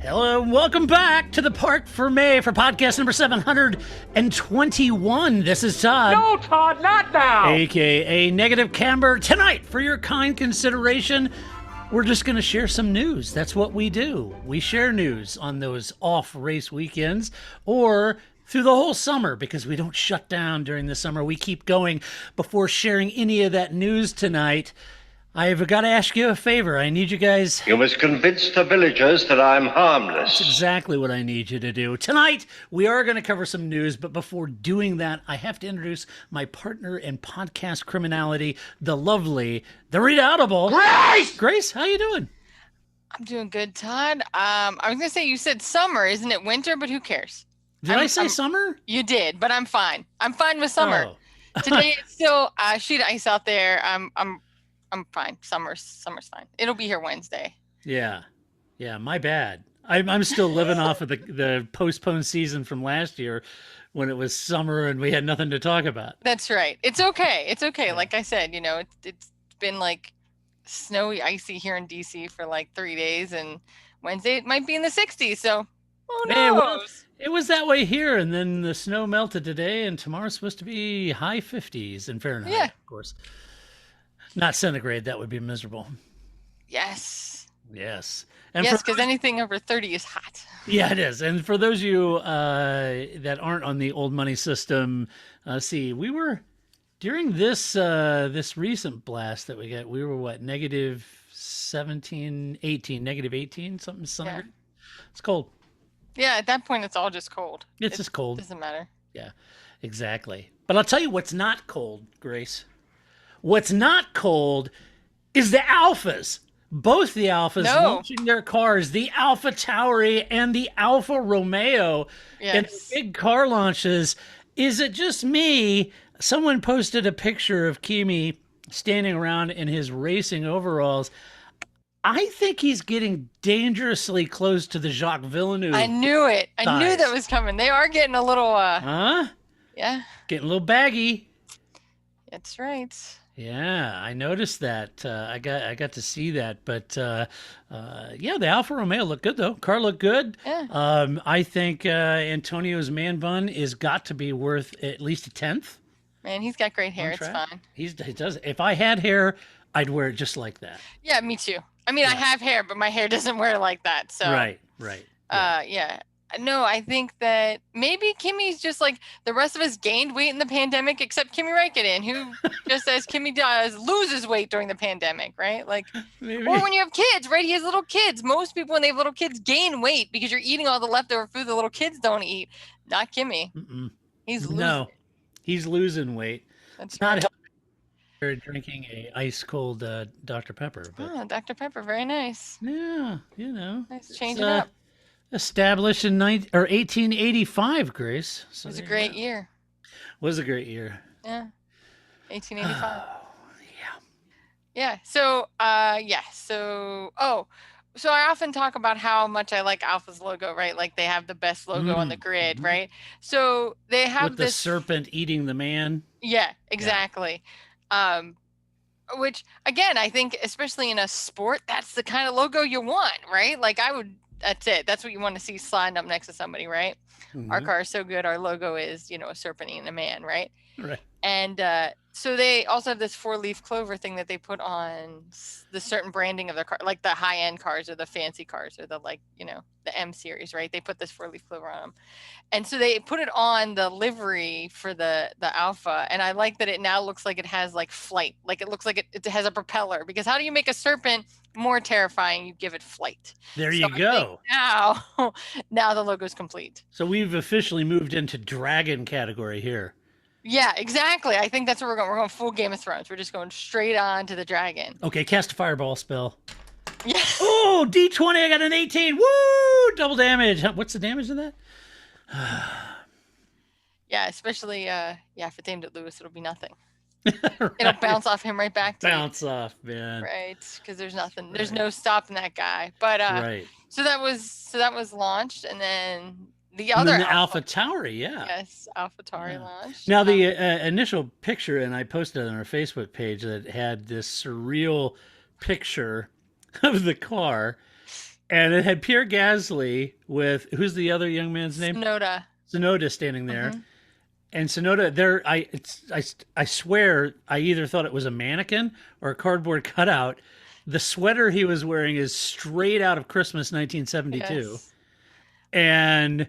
Hello and welcome back to the Parc Fermé for podcast number 721. This is Todd. No, Todd, not now! AKA Negative Camber. Tonight, for your kind consideration, we're just going to share some news. That's what we do. We share news on those off-race weekends or through the whole summer because we don't shut down during the summer. We keep going. Before sharing any of that news tonight, I've got to ask you a favor. I need you guys... You must convince the villagers that I'm harmless. That's exactly what I need you to do. Tonight, we are going to cover some news, but before doing that, I have to introduce my partner in podcast criminality, the lovely, the redoubtable... Grace! Grace, how you doing? I'm doing good, Todd. I was going to say, you said summer. Isn't it winter? But who cares? Did I say summer? You did, but I'm fine. I'm fine with summer. Oh. Today, it's still sheet ice out there. I'm fine. Summer's fine. It'll be here Wednesday. Yeah, my bad. I'm still living off of the postponed season from last year when it was summer and we had nothing to talk about. That's right. It's okay. It's okay. Yeah. Like I said, it's been like snowy, icy here in DC for like 3 days, and Wednesday it might be in the 60s. So who knows? Hey, well, it was that way here, and then the snow melted today, and tomorrow's supposed to be high 50s in Fahrenheit, yeah. Of course. Not centigrade, that would be miserable. Yes. Yes. And yes, because anything over 30 is hot. Yeah, it is. And for those of you that aren't on the old money system, we were, during this recent blast that we got, we were what, negative 17, 18, negative 18, something centigrade? Yeah. It's cold. Yeah, at that point, it's all just cold. It's just cold. Doesn't matter. Yeah, exactly. But I'll tell you what's not cold, Grace. What's not cold is the Alphas. Both the Alphas launching their cars, the Alpha Tauri and the Alfa Romeo. Yes. And the big car launches. Is it just me? Someone posted a picture of Kimi standing around in his racing overalls. I think he's getting dangerously close to the Jacques Villeneuve. I knew it. I knew that was coming. They are getting a little... Huh? Yeah. Getting a little baggy. That's right. Yeah, I noticed that. I got to see that, but yeah, the Alfa Romeo looked good though. Car looked good. Yeah. I think Antonio's man bun is got to be worth at least a 10th. Man, he's got great hair. It's fine. He does. If I had hair, I'd wear it just like that. Yeah, me too. I mean, yeah. I have hair, but my hair doesn't wear like that. So right. Yeah. No, I think that maybe Kimmy's just like the rest of us gained weight in the pandemic, except Kimi Räikkönen, who just as Kimi does, loses weight during the pandemic, right? Like, maybe. Or when you have kids, right? He has little kids. Most people, when they have little kids, gain weight because you're eating all the leftover food the little kids don't eat. Not Kimi. He's losing. No, he's losing weight. That's it's not helping. Drinking a ice cold Dr. Pepper. But... Dr. Pepper, very nice. Yeah, nice, change it up. Established in 1885, Grace. So it was a great year. Was a great year. Yeah, 1885. Yeah. So I often talk about how much I like Alpha's logo, right? Like they have the best logo on the grid, right? So they have with the serpent eating the man. Yeah, exactly. Yeah. Which again, I think especially in a sport, that's the kind of logo you want, right? Like that's it. That's what you want to see sliding up next to somebody, right? Mm-hmm. Our car is so good. Our logo is, a serpent eating a man, right? Right. And so they also have this 4-leaf clover thing that they put on the certain branding of their car, like the high-end cars or the fancy cars or the the M series, right? They put this 4-leaf clover on them. And so they put it on the livery for the Alpha. And I like that it now looks like it has like flight. Like it looks like it has a propeller, because how do you make a serpent more terrifying? You give it flight. There you go. Now the logo's complete. So we've officially moved into dragon category here. Yeah, exactly. I think that's where we're going. We're going full Game of Thrones. We're just going straight on to the dragon. Okay, cast a fireball spell. Yeah. Oh, D20, I got an 18. Woo! Double damage. What's the damage of that? Yeah, especially, if it's aimed at Lewis, it'll be nothing. Right. It'll bounce off him right back to bounce off, man. Right, because there's nothing. There's no stopping that guy. But right. So that was launched, and then the other Alpha Tauri, yeah. Yes, Alpha Tauri launched. Now the initial picture, and I posted it on our Facebook page, that had this surreal picture of the car, and it had Pierre Gasly with who's the other young man's name? Sonoda. Sonoda standing there. And Sonoda, there, I swear, I either thought it was a mannequin or a cardboard cutout. The sweater he was wearing is straight out of Christmas 1972, Yes. and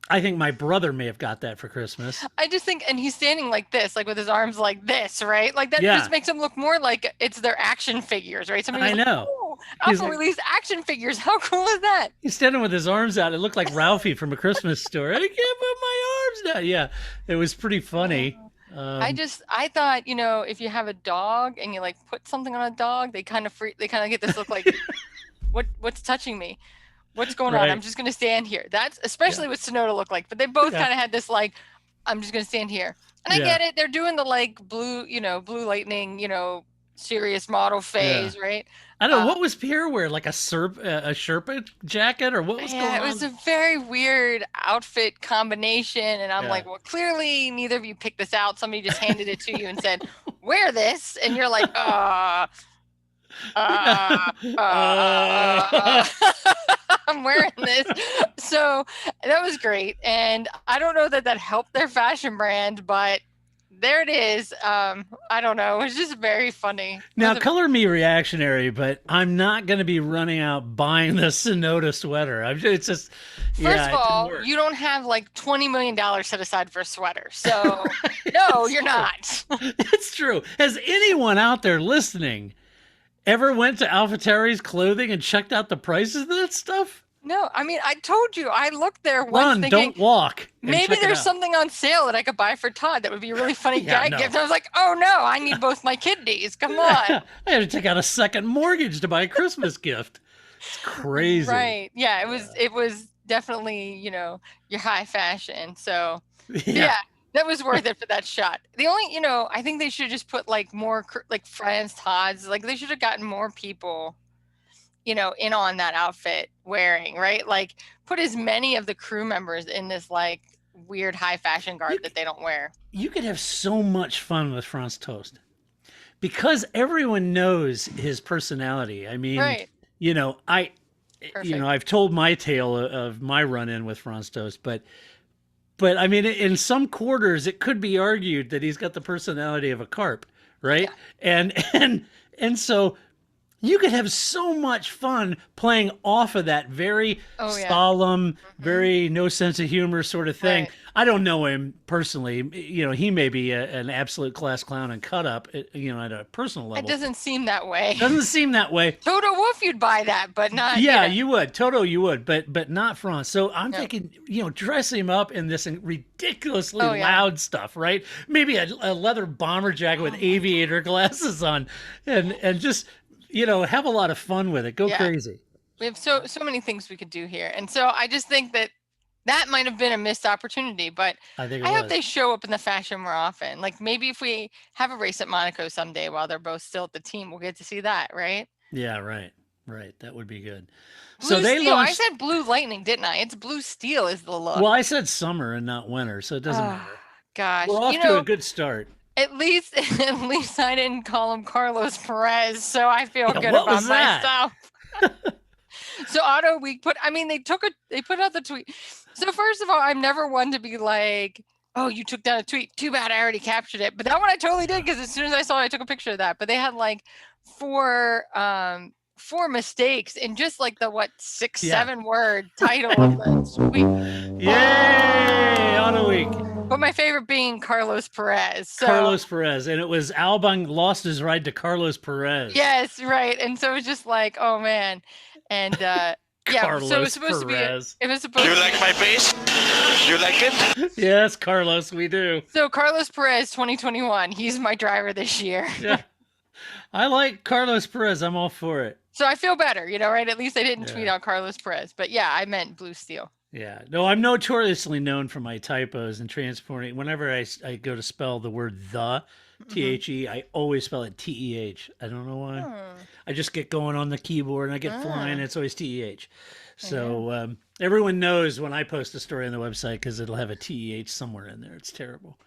I think my brother may have got that for Christmas. I just think, and he's standing like this, like with his arms like this, right? Like that Yeah. just makes him look more like it's their action figures, right? I know. Oh, He's Alpha like- released action figures. How cool is that? He's standing with his arms out. It looked like Ralphie from A Christmas Story. I can't put my arms down. Yeah, it was pretty funny. I thought, if you have a dog and you like put something on a dog, they kind of get this look like, what's touching me? What's going on? Right. I'm just going to stand here. That's especially what Sonoda looked like, but they both Yeah. kind of had this, like, I'm just going to stand here. And I Yeah. get it. They're doing the like blue lightning, serious model phase, right? I don't know, what was Pierre wearing? Like a Sherpa jacket, or what was going on? It was a very weird outfit combination, and I'm Yeah. like, well, clearly neither of you picked this out. Somebody just handed it to you and said, wear this, and you're like, I'm wearing this. So that was great, and I don't know that helped their fashion brand, but there it is. I don't know. It was just very funny. Now, color me reactionary, but I'm not going to be running out buying the Sonoda sweater. It's just, First of all, you don't have like $20 million set aside for a sweater. So, no, you're not. It's true. Has anyone out there listening ever went to Alpha Tauri's clothing and checked out the prices of that stuff? No, I mean, I told you, I looked there once Run, thinking, don't walk. and maybe check it there's out. something on sale that I could buy for Todd. That would be a really funny Yeah, gag no. gift. I was like, oh no, I need both my kidneys. Come on. I had to take out a second mortgage to buy a Christmas gift. It's crazy. Right. Yeah, it was definitely, your high fashion. So yeah, that was worth it for that shot. The only, I think they should just put like more like friends, Todd's, like they should have gotten more people, in on that outfit wearing, right? Like put as many of the crew members in this like weird high fashion garb that they don't wear. You could have so much fun with Franz Toast because everyone knows his personality. I mean, Right. I've told my tale of my run-in with Franz Toast, but I mean, in some quarters, it could be argued that he's got the personality of a carp, right? Yeah. And so you could have so much fun playing off of that very solemn, very no sense of humor sort of thing. Right. I don't know him personally. He may be an absolute class clown and cut up, at a personal level. It doesn't seem that way. Doesn't seem that way. Toto Wolff, you'd buy that, but not. Yeah, you would. Toto, you would, but not Franz. So I'm thinking, dress him up in this ridiculously loud stuff, right? Maybe a leather bomber jacket with aviator glasses on, and just have a lot of fun with it. Go crazy. We have so many things we could do here, and so I just think that might have been a missed opportunity, but I hope they show up in the fashion more often. Like maybe if we have a race at Monaco someday while they're both still at the team, we'll get to see that, right? Yeah, right. That would be good. Blue steel. I said blue lightning, didn't I? It's blue steel is the look. Well, I said summer and not winter, so it doesn't matter. Gosh, we're off to a good start. At least I didn't call him Carlos Perez, so I feel good what about was that? myself. So Auto Week they put out the tweet. So first of all, I'm never one to be like, oh, you took down a tweet. Too bad I already captured it. But that one I totally did because as soon as I saw it, I took a picture of that. But they had like four mistakes in just like the 7 word title of the tweet. Yay! Auto Week. But my favorite being Carlos Perez. So. Carlos Perez. And it was Albon lost his ride to Carlos Perez. Yes, right. And so it was just like, oh man. And Carlos so it was supposed Perez. to be. It was supposed. You like my bass? You like it? Yes, Carlos, we do. So Carlos Perez, 2021. He's my driver this year. Yeah, I like Carlos Perez. I'm all for it. So I feel better, right? At least I didn't tweet out Carlos Perez. But yeah, I meant blue steel. Yeah. No, I'm notoriously known for my typos and transporting. Whenever I go to spell the word the, T-H-E, I always spell it T-E-H. I don't know why. I just get going on the keyboard and I get flying. And it's always T-E-H. So everyone knows when I post a story on the website because it'll have a T-E-H somewhere in there. It's terrible.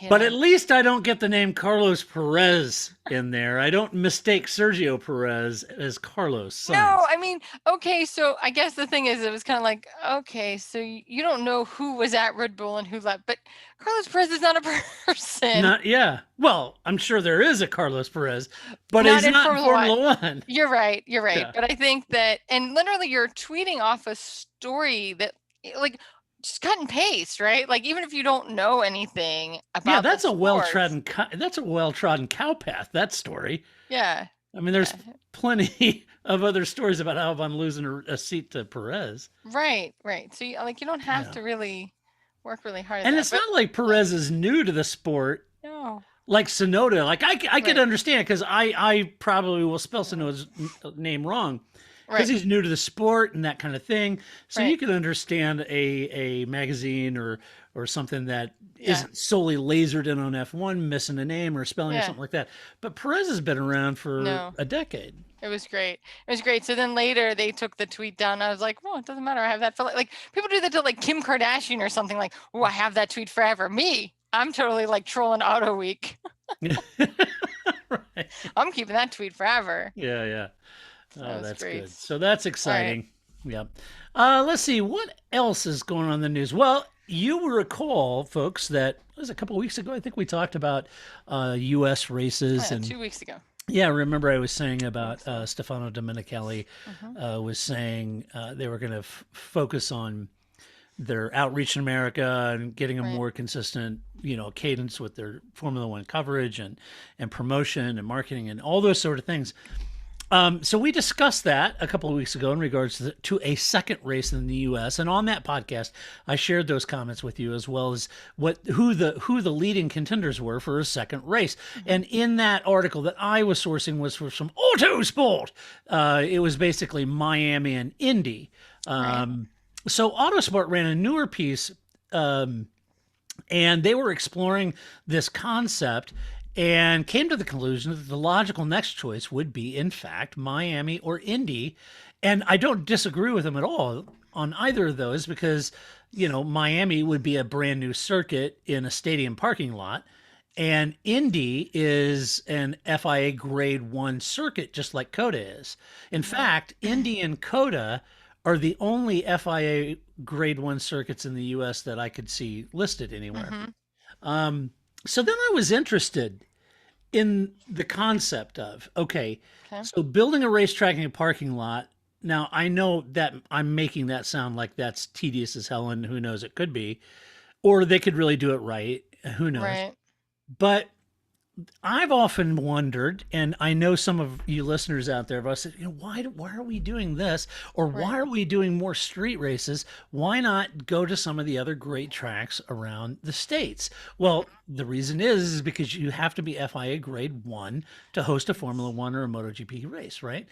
But at least I don't get the name Carlos Perez in there. I don't mistake Sergio Perez as Carlos Sainz. No, I mean, okay, so I guess the thing is, it was kind of like, okay, so you don't know who was at Red Bull and who left, but Carlos Perez is not a person. Yeah. Well, I'm sure there is a Carlos Perez, but Not he's in not in Formula Formula One. You're right. Yeah. But I think that, and literally you're tweeting off a story that, like, just cut and paste, right? Like, even if you don't know anything about Yeah, that's the a well-trodden cow path, that story. Yeah. I mean, there's plenty of other stories about how I'm losing a seat to Perez. Right. So you don't have to really work really hard at and that, it's not like Perez is new to the sport. No. Like Sonoda. Like I could understand, because I probably will spell Sonoda's name wrong, because he's new to the sport and that kind of thing. So you can understand a magazine or something that isn't solely lasered in on F1, missing a name or spelling or something like that. But Perez has been around for a decade. It was great. So then later they took the tweet down. I was like, well, it doesn't matter. I have that for like people do that to like Kim Kardashian or something, like, oh, I have that tweet forever. Me, I'm totally like trolling Auto Week. Right. I'm keeping that tweet forever. Yeah. Oh, that's great. good. So that's exciting. Right. Yeah. Let's see. What else is going on in the news? Well, you will recall, folks, that it was a couple of weeks ago. I think we talked about U.S. races. And 2 weeks ago. Yeah, remember I was saying about Stefano Domenicali was saying they were going to focus on their outreach in America and getting a more consistent, cadence with their Formula One coverage and promotion and marketing and all those sort of things. So we discussed that a couple of weeks ago in regards to a second race in the U.S. And on that podcast, I shared those comments with you, as well as who the leading contenders were for a second race. And in that article that I was sourcing was from Autosport. It was basically Miami and Indy. So Autosport ran a newer piece, and they were exploring this concept and came to the conclusion that the logical next choice would be, in fact, Miami or Indy. And I don't disagree with them at all on either of those, because, Miami would be a brand new circuit in a stadium parking lot. And Indy is an FIA grade 1 circuit, just like COTA is. In fact, Indy and COTA are the only FIA grade 1 circuits in the U.S. that I could see listed anywhere. So then I was interested in the concept of, so building a racetrack in a parking lot. Now, I know that I'm making that sound like that's tedious as hell, and who knows, it could be. Or they could really do it right. Who knows? Right. But I've often wondered, and I know some of you listeners out there have said, why are we doing this? Or why are we doing more street races? Why not go to some of the other great tracks around the States? Well, the reason is because you have to be FIA grade 1 to host a Formula One or a MotoGP race, right?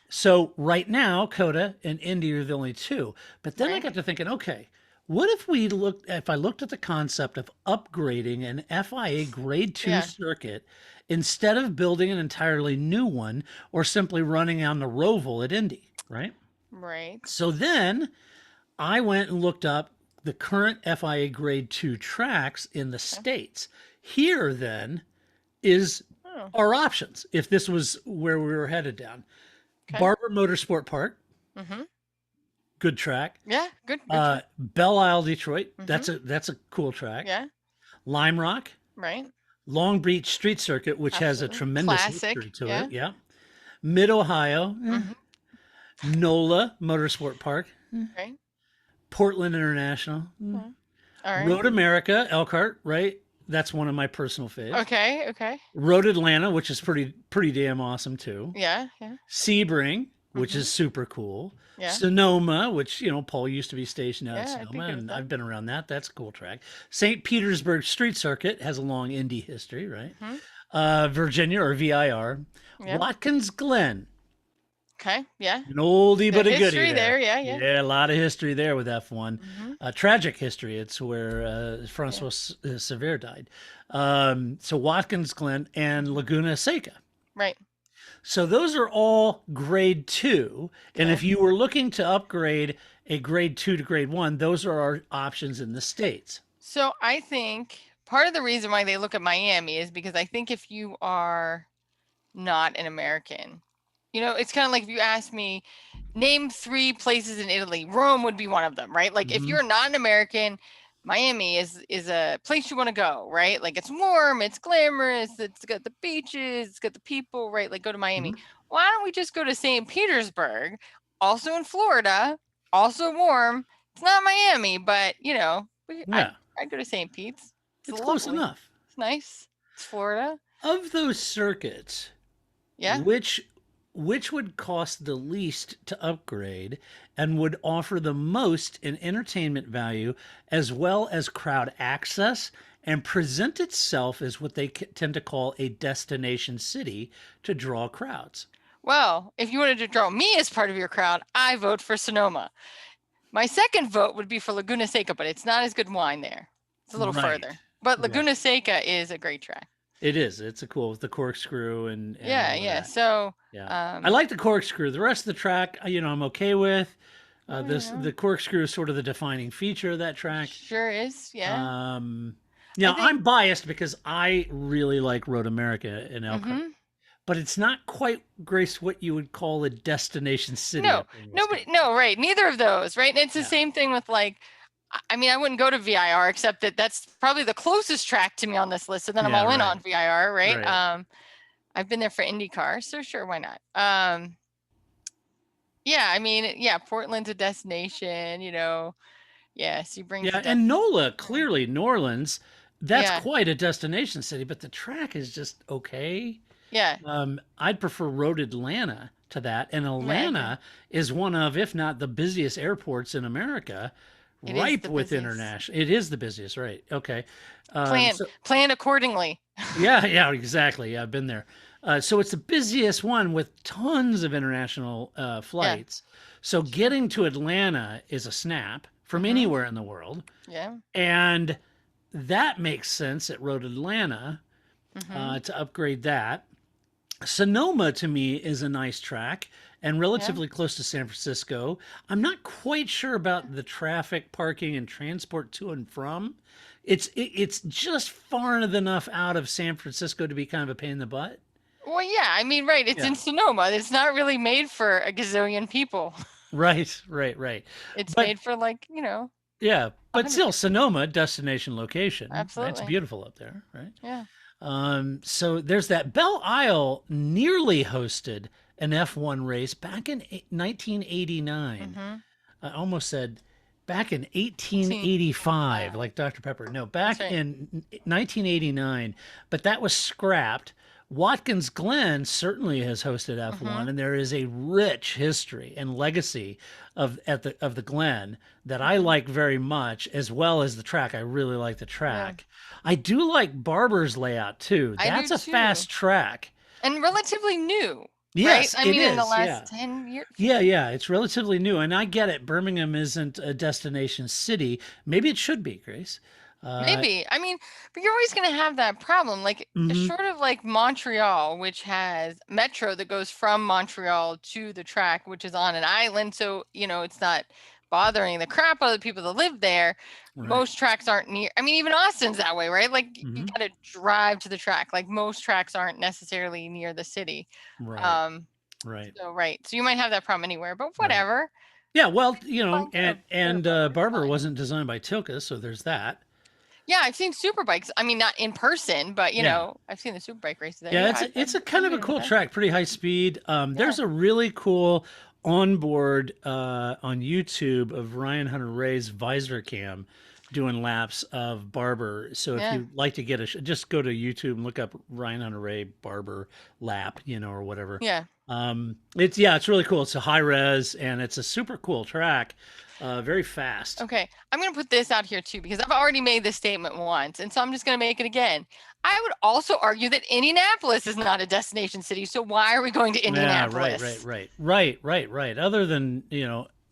So right now, COTA and Indy are the only two. But then I got to thinking, what if I looked at the concept of upgrading an FIA grade 2 circuit instead of building an entirely new one, or simply running on the Roval at Indy, right? Right. So then I went and looked up the current FIA grade 2 tracks in the States. Here then is our options, if this was where we were headed down. Barber Motorsport Park. Good track. Yeah, good. Belle Isle, Detroit. That's a cool track. Yeah. Lime Rock. Right. Long Beach Street Circuit, which has a tremendous history to it. Yeah. Mid Ohio. NOLA Motorsport Park. Right. Portland International. All right. Road America, Elkhart, right? That's one of my personal faves. Okay. Road Atlanta, which is pretty damn awesome too. Yeah. Sebring, which is super cool. Yeah. Sonoma, which, Paul used to be stationed out at Sonoma, and I've been around that. That's a cool track. St. Petersburg Street Circuit has a long Indy history, right? Virginia, or VIR. Watkins Glen. Okay, yeah. An oldie but a goodie history there. Yeah. Yeah, a lot of history there with F1. Tragic history. It's where Francois Sever died. So Watkins Glen and Laguna Seca. Right. So those are all grade 2. And if you were looking to upgrade a grade 2 to grade 1, those are our options in the States. So I think part of the reason why they look at Miami is because I think if you are not an American, it's kind of like if you ask me, name 3 places in Italy, Rome would be one of them, right? Like if Mhm. you're not an American, Miami is a place you want to go, right? Like it's warm, it's glamorous, it's got the beaches, it's got the people, right? Like go to Miami. Mhm. Why don't we just go to St. Petersburg, also in Florida, also warm. It's not Miami, but Yeah, I'd go to St. Pete's. It's it's close lovely. enough. It's nice. It's Florida. Of those circuits, Yeah. which would cost the least to upgrade and would offer the most in entertainment value as well as crowd access and present itself as what they tend to call a destination city to draw crowds? Well, if you wanted to draw me as part of your crowd, I vote for Sonoma. My second vote would be for Laguna Seca, but it's not as good wine there. It's a little Right. further. But Right. Laguna Seca is a great track. It is. It's a cool with the corkscrew and Yeah, all of yeah. that. So Yeah. I like the corkscrew. The rest of the track, I'm okay with. yeah. The corkscrew is sort of the defining feature of that track. Sure is, yeah. Now think- I'm biased because I really like Road America in Elkhart, Mhm. but it's not quite, Grace, what you would call a destination city. No, up there in Wisconsin. no, right. Neither of those, right? And it's the Yeah. same thing with like, I mean, I wouldn't go to VIR except that that's probably the closest track to me on this list. So then I'm Yeah, all in right. on VIR, right? Right. I've been there for IndyCar, so sure, why not? Yeah, I mean, yeah, Portland's a destination, Yeah, so you bring Yeah, the and NOLA, clearly New Orleans, that's Yeah. quite a destination city, but the track is just okay. Yeah, I'd prefer Road Atlanta to that, and I agree. Atlanta is one of, if not the busiest airports in America, It is ripe the with busiest. international. It is the busiest, right? Okay. Plan accordingly. Yeah, exactly. Yeah, I've been there. So it's the busiest one with tons of international flights. So getting to Atlanta is a snap from Mhm. anywhere in the world. Yeah. And that makes sense at Road Atlanta Mhm. to upgrade that. Sonoma to me is a nice track and relatively close to San Francisco. I'm not quite sure about the traffic, parking, and transport to and from. It's just far enough out of San Francisco to be kind of a pain in the butt. Well, yeah, I mean, right, it's Yeah. in Sonoma. It's not really made for a gazillion people. Right. It's But- made for like, Yeah, but 100%. still, Sonoma, destination location. It's Absolutely. beautiful up there, right? Yeah. So there's that. Belle Isle nearly hosted an F1 race back in 1989. Mhm. I almost said back in 1885, like Dr. Pepper. No, back That's right. in 1989, but that was scrapped. Watkins Glen certainly has hosted F1, and there is a rich history and legacy of the Glen that I like very much, as well as the track. I really like the track. I do like Barber's layout too. I do That's a too. fast track. And relatively new. Yes, right? I mean, it in the is, last yeah. 10 years. Yeah, it's relatively new, and I get it. Birmingham isn't a destination city. Maybe it should be, Grace. Maybe. I mean, but you're always going to have that problem. Like, Mhm. short of like Montreal, which has metro that goes from Montreal to the track, which is on an island. So, it's not bothering the crap out of the people that live there. Right. Most tracks aren't near. I mean, even Austin's that way, right? Like, you Mhm. got to drive to the track. Like, most tracks aren't necessarily near the city. Right. Right. So you might have that problem anywhere, but whatever. Yeah, well, Well, and Barber's Barber fine. wasn't designed by Tilka, so there's that. Yeah, I've seen Superbikes. I mean, not in person, but I've seen the Superbike races there. Yeah, it's a kind of a cool track, pretty high speed. There's a really cool onboard on YouTube of Ryan Hunter Ray's visor cam doing laps of Barber. So if you'd like to get just go to YouTube and look up Ryan Hunter Ray Barber lap, or whatever. Yeah. It's really cool. It's a high res and it's a super cool track. Very fast. Okay, I'm going to put this out here too, because I've already made this statement once, and so I'm just going to make it again. I would also argue that Indianapolis is not a destination city, so why are we going to Indianapolis? Yeah, right. Other than,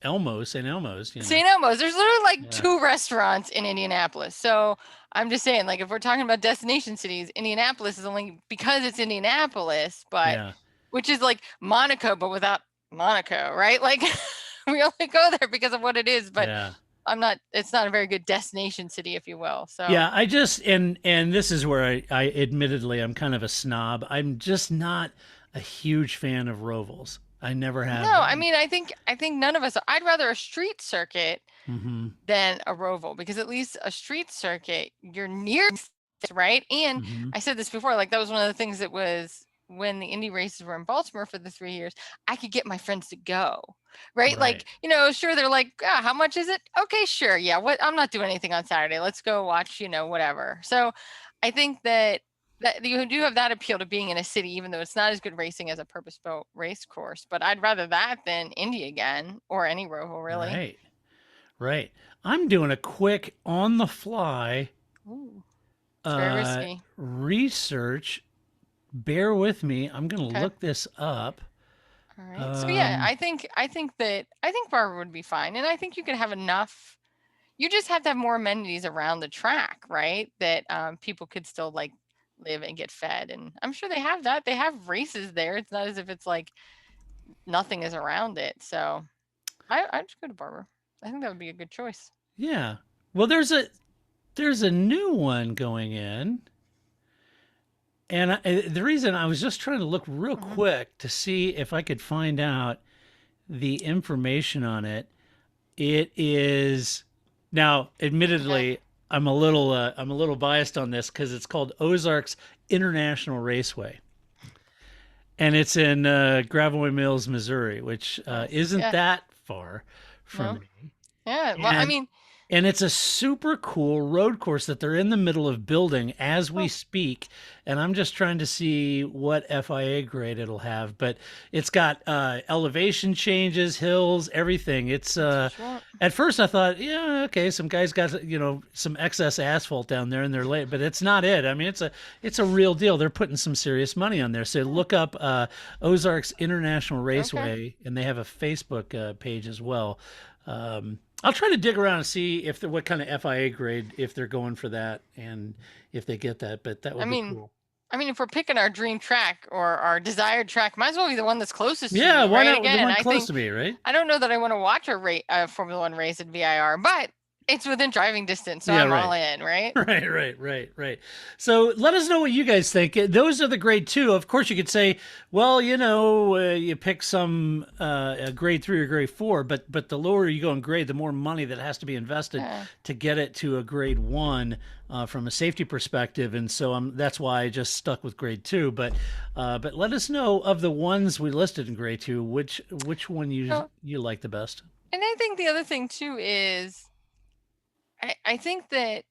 Elmo, St. Elmo's. St. Elmo's, there's literally like 2 restaurants in Indianapolis. So I'm just saying, like, if we're talking about destination cities, Indianapolis is only because it's Indianapolis, but which is like Monaco, but without Monaco, right? Like, we only go there because of what it is, but I'm not. It's not a very good destination city, if you will. So Yeah, I just and this is where I admittedly I'm kind of a snob. I'm just not a huge fan of Rovals. I never have no, I been. mean, I think none of us. I'd rather a street circuit Mm-hmm. than a roval because at least a street circuit, you're near, right? And Mm-hmm. I said this before, like that was one of the things that was when the Indy races were in Baltimore for the 3 years, I could get my friends to go, right? Right. Like, you know, sure, they're like, ah, how much is it? Okay, sure. Yeah, what? I'm not doing anything on Saturday. Let's go watch, you know, whatever. So I think that you do have that appeal to being in a city, even though it's not as good racing as a purpose-built race course. But I'd rather that than Indy again or any roval, really. Right. Right. I'm doing a quick on the fly Ooh, it's very risky. research. Bear with me. I'm going to Okay. look this up. All right. So yeah, Um, I think Barber would be fine, and I think you could have enough. You just have to have more amenities around the track, right? That people could still like live and get fed, and I'm sure they have that. They have races there. It's not as if it's like nothing is around it. So I just go to Barber. I think that would be a good choice. yeah. Well, there's a new one going in. And the reason I was just trying to look real Hmm. quick to see if I could find out the information on it. It is now, Okay. admittedly, I'm a little biased on this because it's called Ozarks International Raceway, and it's in Gravois Mills, Missouri, which Nice. isn't Yeah. that far from No. me. Yeah. Well, I And mean, and it's a super cool road course that they're in the middle of building as we oh, speak. And I'm just trying to see what FIA grade it'll have. But it's got elevation changes, hills, everything. It's that's what you want. at first I thought, yeah, okay, some guys got some excess asphalt down there and they're late, but it's not it. I mean, it's a real deal. They're putting some serious money on there. So Yeah. look up Ozarks International Okay. Raceway, and they have a Facebook page as well. I'll try to dig around and see if what kind of FIA grade if they're going for that and if they get that. But that I would be mean, cool. if we're picking our dream track or our desired track, might as well be the one that's closest to Yeah, you, why right? not the Again, one I close think to me, right? I don't know that I want to watch a Formula One race at VIR, but it's within driving distance, so Yeah, I'm all right. in, right? Right. So let us know what you guys think. Those are the grade two. Of course, you could say, well, you pick some a grade three or grade four, but the lower you go in grade, the more money that has to be invested Yeah. to get it to a grade one from a safety perspective. And so that's why I just stuck with grade two. But let us know of the ones we listed in grade two, which one So, you like the best. and I think the other thing too is I think that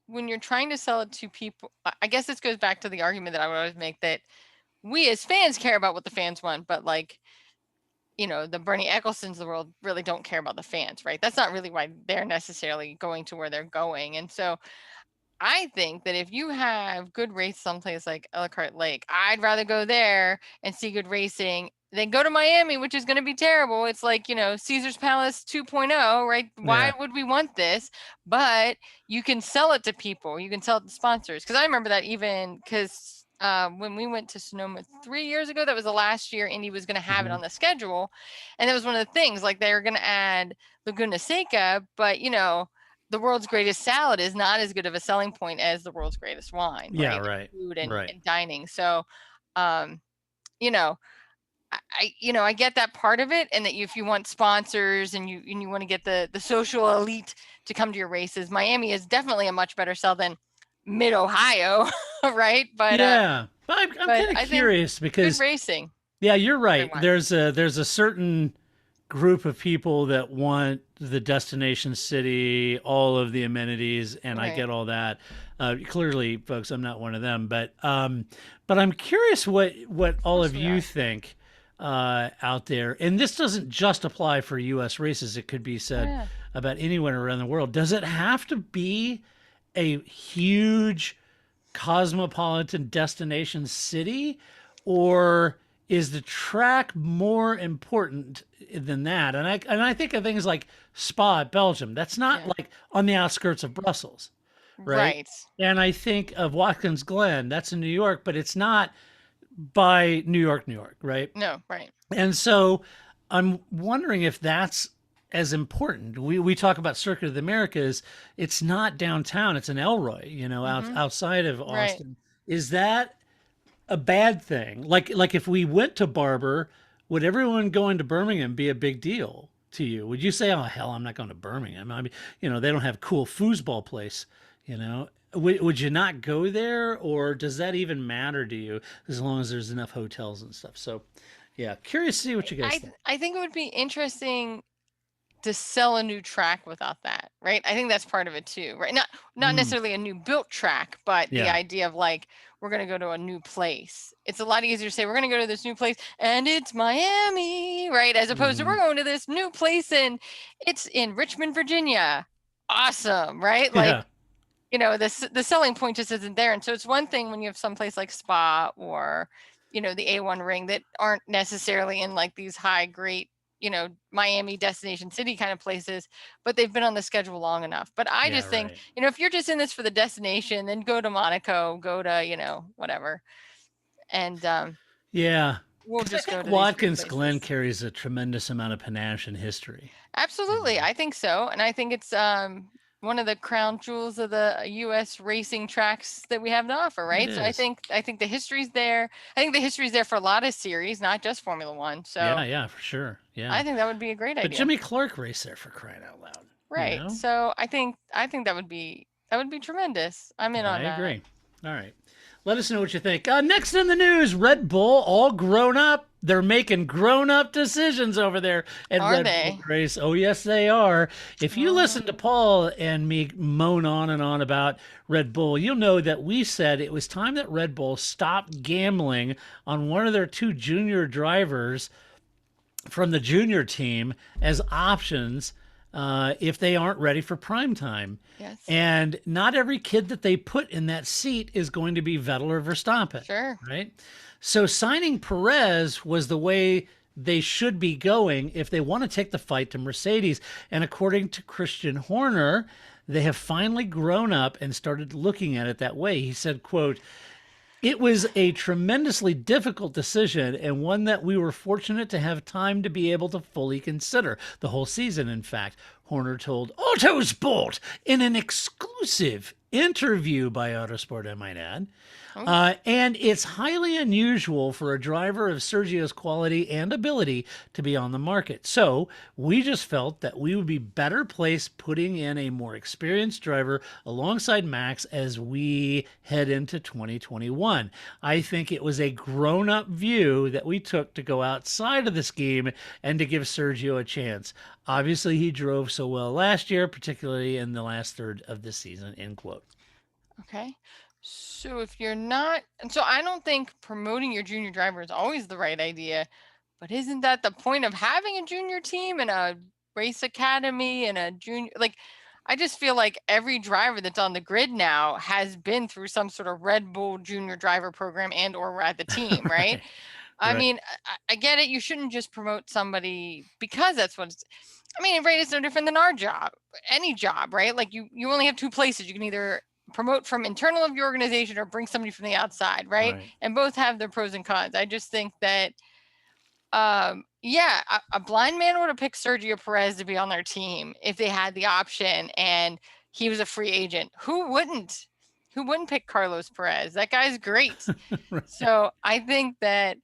when you're trying to sell it to people, I guess this goes back to the argument that I would always make that we as fans care about what the fans want, but like, you know, the Bernie Ecclestones of the world really don't care about the fans, right? That's not really why they're necessarily going to where they're going. And so I think that if you have good race someplace like Ellicott Lake, I'd rather go there and see good racing than go to Miami, which is going to be terrible. It's like, you know, Caesar's Palace 2.0, right? Why Yeah. would we want this? But you can sell it to people. You can sell it to sponsors. Because I remember that even because when we went to Sonoma 3 years ago, that was the last year Indy was going to have it Hmm. on the schedule. And that was one of the things, like they were going to add Laguna Seca, but, you know, the world's greatest salad is not as good of a selling point as the world's greatest wine, Yeah. right? Right. Food Right. and dining. So, um, you know, I get that part of it, and that if you want sponsors and you want to get the social elite to come to your races, Miami is definitely a much better sell than Mid Ohio, right? Yeah, but I'm But kind of I think curious good because racing, yeah, you're right. everyone. There's a certain group of people that want the destination city, all of the amenities, and I Right. get all that. Clearly, folks, I'm not one of them, but I'm curious what Of all course of we you are. think out there. And this doesn't just apply for U.S. races; it could be Oh, said yeah. about anywhere around the world. Does it have to be a huge cosmopolitan destination city, or is the track more important than that? And I think of things like Spa, Belgium. That's not Yeah. like on the outskirts of Brussels, right? Right. And I think of Watkins Glen. That's in New York, but it's not by New York, right? No, right. And so I'm wondering if that's as important. We talk about Circuit of the Americas. It's not downtown. It's in Elroy, outside of Right. Austin. Is that a bad thing? Like if we went to Barber, would everyone going to Birmingham be a big deal to you? Would you say, "Oh hell, I'm not going to Birmingham"? I mean, they don't have cool foosball place. Would you not go there, or does that even matter to you as long as there's enough hotels and stuff? So, yeah, curious to see what you guys think. I think it would be interesting to sell a new track without that, right? I think that's part of it too, right? Not necessarily a new built track, but the Yeah. idea of like we're going to go to a new place. It's a lot easier to say we're going to go to this new place and it's Miami, right? As opposed to we're going to this new place and it's in Richmond, Virginia. Awesome, right? Like, the selling point just isn't there. And so it's one thing when you have some place like Spa or, the A1 ring that aren't necessarily in like these high, great, Miami destination city kind of places, but they've been on the schedule long enough. But I just think, if you're just in this for the destination, then go to Monaco, go to, whatever. And yeah, we'll just go to Watkins Glen carries a tremendous amount of panache and history. Absolutely. I think so. And I think it's one of the crown jewels of the U.S. racing tracks that we have to offer, right? So I think the history's there. I think the history's there for a lot of series, not just Formula One. So yeah, for sure. Yeah, I think that would be a great idea. But Jimmy Clark raced there, for crying out loud. Right. So I think that would be tremendous. I'm in on that. I agree. All right. Let us know what you think. Next in the news, Red Bull, all grown up. They're making grown-up decisions over there at Red Bull Race. Oh, yes, they are. If you listen to Paul and me moan on and on about Red Bull, you'll know that we said it was time that Red Bull stopped gambling on one of their two junior drivers from the junior team as options if they aren't ready for prime time. Yes. And not every kid that they put in that seat is going to be Vettel or Verstappen. Sure. Right? So signing Perez was the way they should be going if they want to take the fight to Mercedes. And according to Christian Horner, they have finally grown up and started looking at it that way. He said, quote, "It was a tremendously difficult decision and one that we were fortunate to have time to be able to fully consider. The whole season, in fact," Horner told Autosport in an exclusive interview by Autosport, I might add. And it's highly unusual for a driver of Sergio's quality and ability to be on the market. So we just felt that we would be better placed putting in a more experienced driver alongside Max as we head into 2021. I think it was a grown-up view that we took to go outside of the scheme and to give Sergio a chance. Obviously, he drove so well last year, particularly in the last third of the season, end quote. Okay. So if you're not, and so I don't think promoting your junior driver is always the right idea, but isn't that the point of having a junior team and a race academy and a junior, like, I just feel like every driver that's on the grid now has been through some sort of Red Bull junior driver program and or at the team, right? I mean, I get it. You shouldn't just promote somebody because that's what it's, I mean, right, it's no different than our job, any job, right? Like you only have two places. You can either promote from internal of your organization or bring somebody from the outside, right? And both have their pros and cons. I just think that, a blind man would have picked Sergio Perez to be on their team if they had the option and he was a free agent. Who wouldn't pick Carlos Perez? That guy's great. So I think that,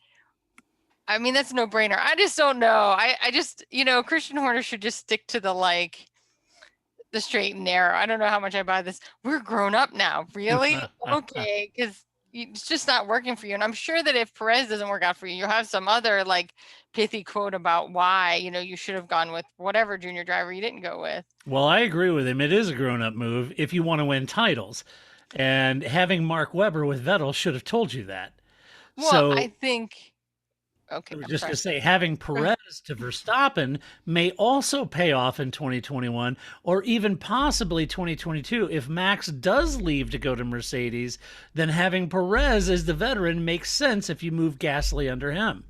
I mean, that's a no-brainer. I just don't know. I just, Christian Horner should just stick to the straight and narrow. I don't know how much I buy this. We're grown up now. Really? Okay. Because it's just not working for you. And I'm sure that if Perez doesn't work out for you, you'll have some other like pithy quote about why, you should have gone with whatever junior driver you didn't go with. Well, I agree with him. It is a grown-up move if you want to win titles. And having Mark Webber with Vettel should have told you that. Well, so I think... Okay. I was just going to say, having Perez to Verstappen may also pay off in 2021 or even possibly 2022. If Max does leave to go to Mercedes, then having Perez as the veteran makes sense if you move Gasly under him.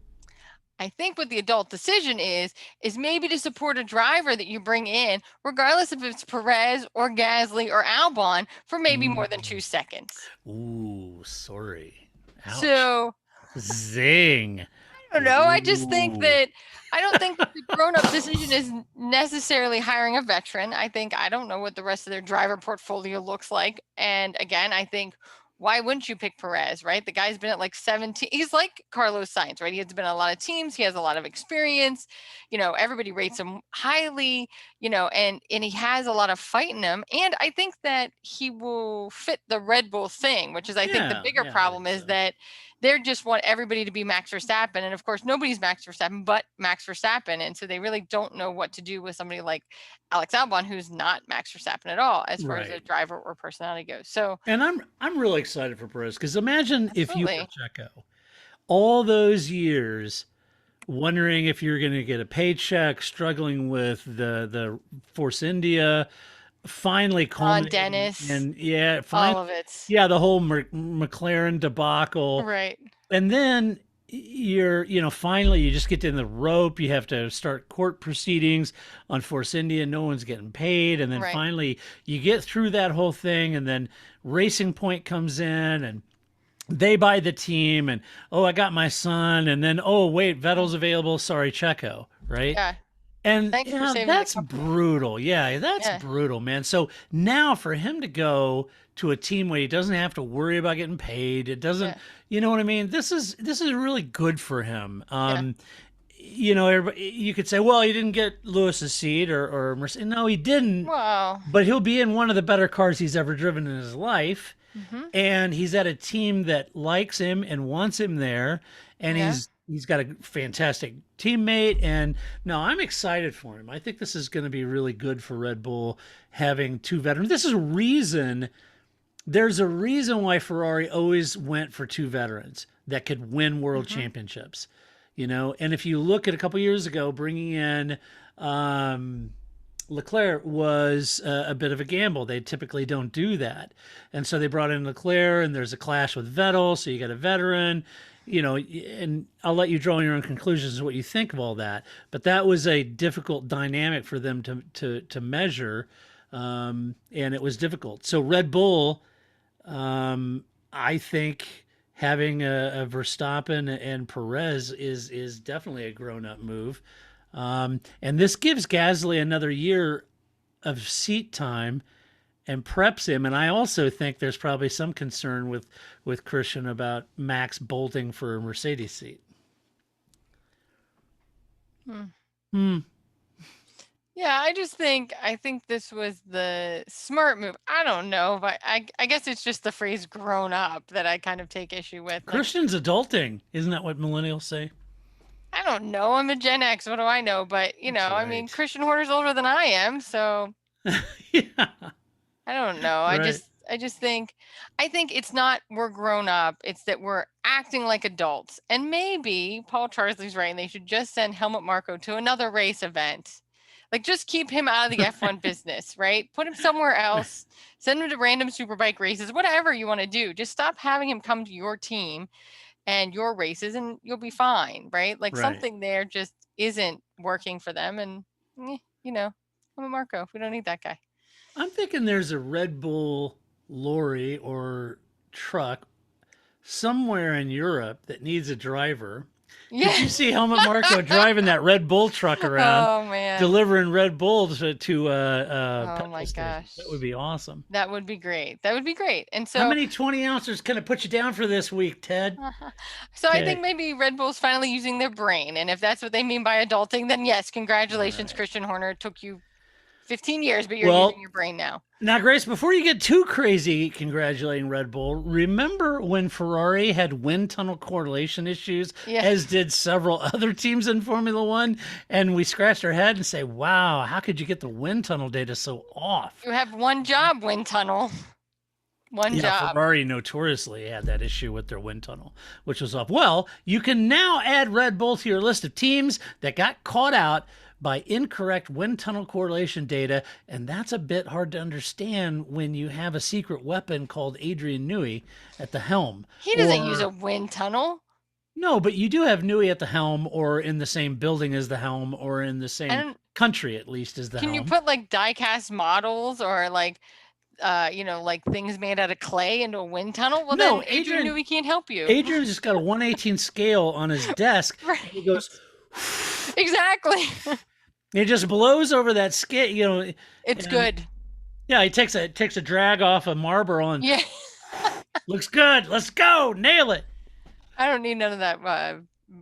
I think what the adult decision is maybe to support a driver that you bring in, regardless if it's Perez or Gasly or Albon, for maybe more than 2 seconds. Ooh, sorry. Ouch. So... Zing. I don't know. I just think that I don't think the grown-up decision is necessarily hiring a veteran. I don't know what the rest of their driver portfolio looks like. And again, I think why wouldn't you pick Perez, right? The guy's been at like 17. He's like Carlos Sainz, right? He has been on a lot of teams. He has a lot of experience. Everybody rates him highly, and he has a lot of fight in him. And I think that he will fit the Red Bull thing, which is, I think the bigger problem is that they just want everybody to be Max Verstappen. And of course, nobody's Max Verstappen but Max Verstappen. And so they really don't know what to do with somebody like Alex Albon, who's not Max Verstappen at all, as far as a driver or personality goes. So, and I'm really excited for Perez, because imagine if you were Checo all those years wondering if you're going to get a paycheck, struggling with the Force India, finally calling Dennis, and all of it. Yeah, the whole McLaren debacle. Right. And then you're, finally you just get in the rope. You have to start court proceedings on Force India. No one's getting paid. And then finally you get through that whole thing. And then Racing Point comes in and they buy the team. And, oh, I got my son. And then, oh, wait, Vettel's available. Sorry, Checo. Right. Yeah. And that's brutal. Yeah, that's brutal, man. So now for him to go to a team where he doesn't have to worry about getting paid, it doesn't, you know what I mean? This is really good for him. Everybody, you could say, well, he didn't get Lewis's seat or Mercedes. No, he didn't. Wow. But he'll be in one of the better cars he's ever driven in his life. Mm-hmm. And he's at a team that likes him and wants him there. And he's got a fantastic teammate, and no, I'm excited for him. I think this is going to be really good for Red Bull, having two veterans. There's a reason why Ferrari always went for two veterans that could win world championships, and if you look at a couple years ago, bringing in Leclerc was a bit of a gamble. They typically don't do that. And so they brought in Leclerc, and there's a clash with Vettel, so you got a veteran. And I'll let you draw your own conclusions of what you think of all that. But that was a difficult dynamic for them to measure, and it was difficult. So Red Bull, I think having a Verstappen and Perez is definitely a grown-up move. And this gives Gasly another year of seat time and preps him. And I also think there's probably some concern with Christian about Max bolting for a Mercedes seat. Yeah, I think this was the smart move. I don't know, but I guess it's just the phrase grown up that I kind of take issue with. Christian's adulting. Isn't that what millennials say? I don't know. I'm a Gen X. What do I know? But, I mean, Christian Horner's older than I am, so. Yeah. I don't know. Right. I think it's not we're grown up. It's that we're acting like adults. And maybe Paul Charsley's right, and they should just send Helmut Marko to another race event. Like, just keep him out of the F1 business, right? Put him somewhere else. Send him to random superbike races, whatever you want to do. Just stop having him come to your team and your races, and you'll be fine, right? Like, something there just isn't working for them. And, Helmut Marko, we don't need that guy. I'm thinking there's a Red Bull lorry or truck somewhere in Europe that needs a driver. Yeah. Did you see Helmut Marko driving that Red Bull truck around? Oh, man. Delivering Red Bull to oh, my gosh. That would be awesome. That would be great. And so, how many 20 ounces can I put you down for this week, Ted? So I think maybe Red Bull's finally using their brain. And if that's what they mean by adulting, then yes, congratulations, Christian Horner. It took you 15 years, but you're using your brain now. Now, Grace, before you get too crazy congratulating Red Bull, remember when Ferrari had wind tunnel correlation issues, as did several other teams in Formula One, and we scratched our head and say, wow, how could you get the wind tunnel data so off? You have one job, wind tunnel. One job. Ferrari notoriously had that issue with their wind tunnel, which was off. Well, you can now add Red Bull to your list of teams that got caught out by incorrect wind tunnel correlation data, and that's a bit hard to understand when you have a secret weapon called Adrian Newey at the helm. He doesn't use a wind tunnel. No, but you do have Newey at the helm, or in the same building as the helm, or in the same country at least as the helm. Can you put like die-cast models or like things made out of clay into a wind tunnel? Well, no, then Adrian Newey can't help you. Adrian's just got a 1/18 scale on his desk. Right. And he goes... Exactly. He just blows over that skid, you know. It's and- good. Yeah, he takes a drag off a Marlboro and Yeah. looks good. Let's go, nail it. I don't need none of that,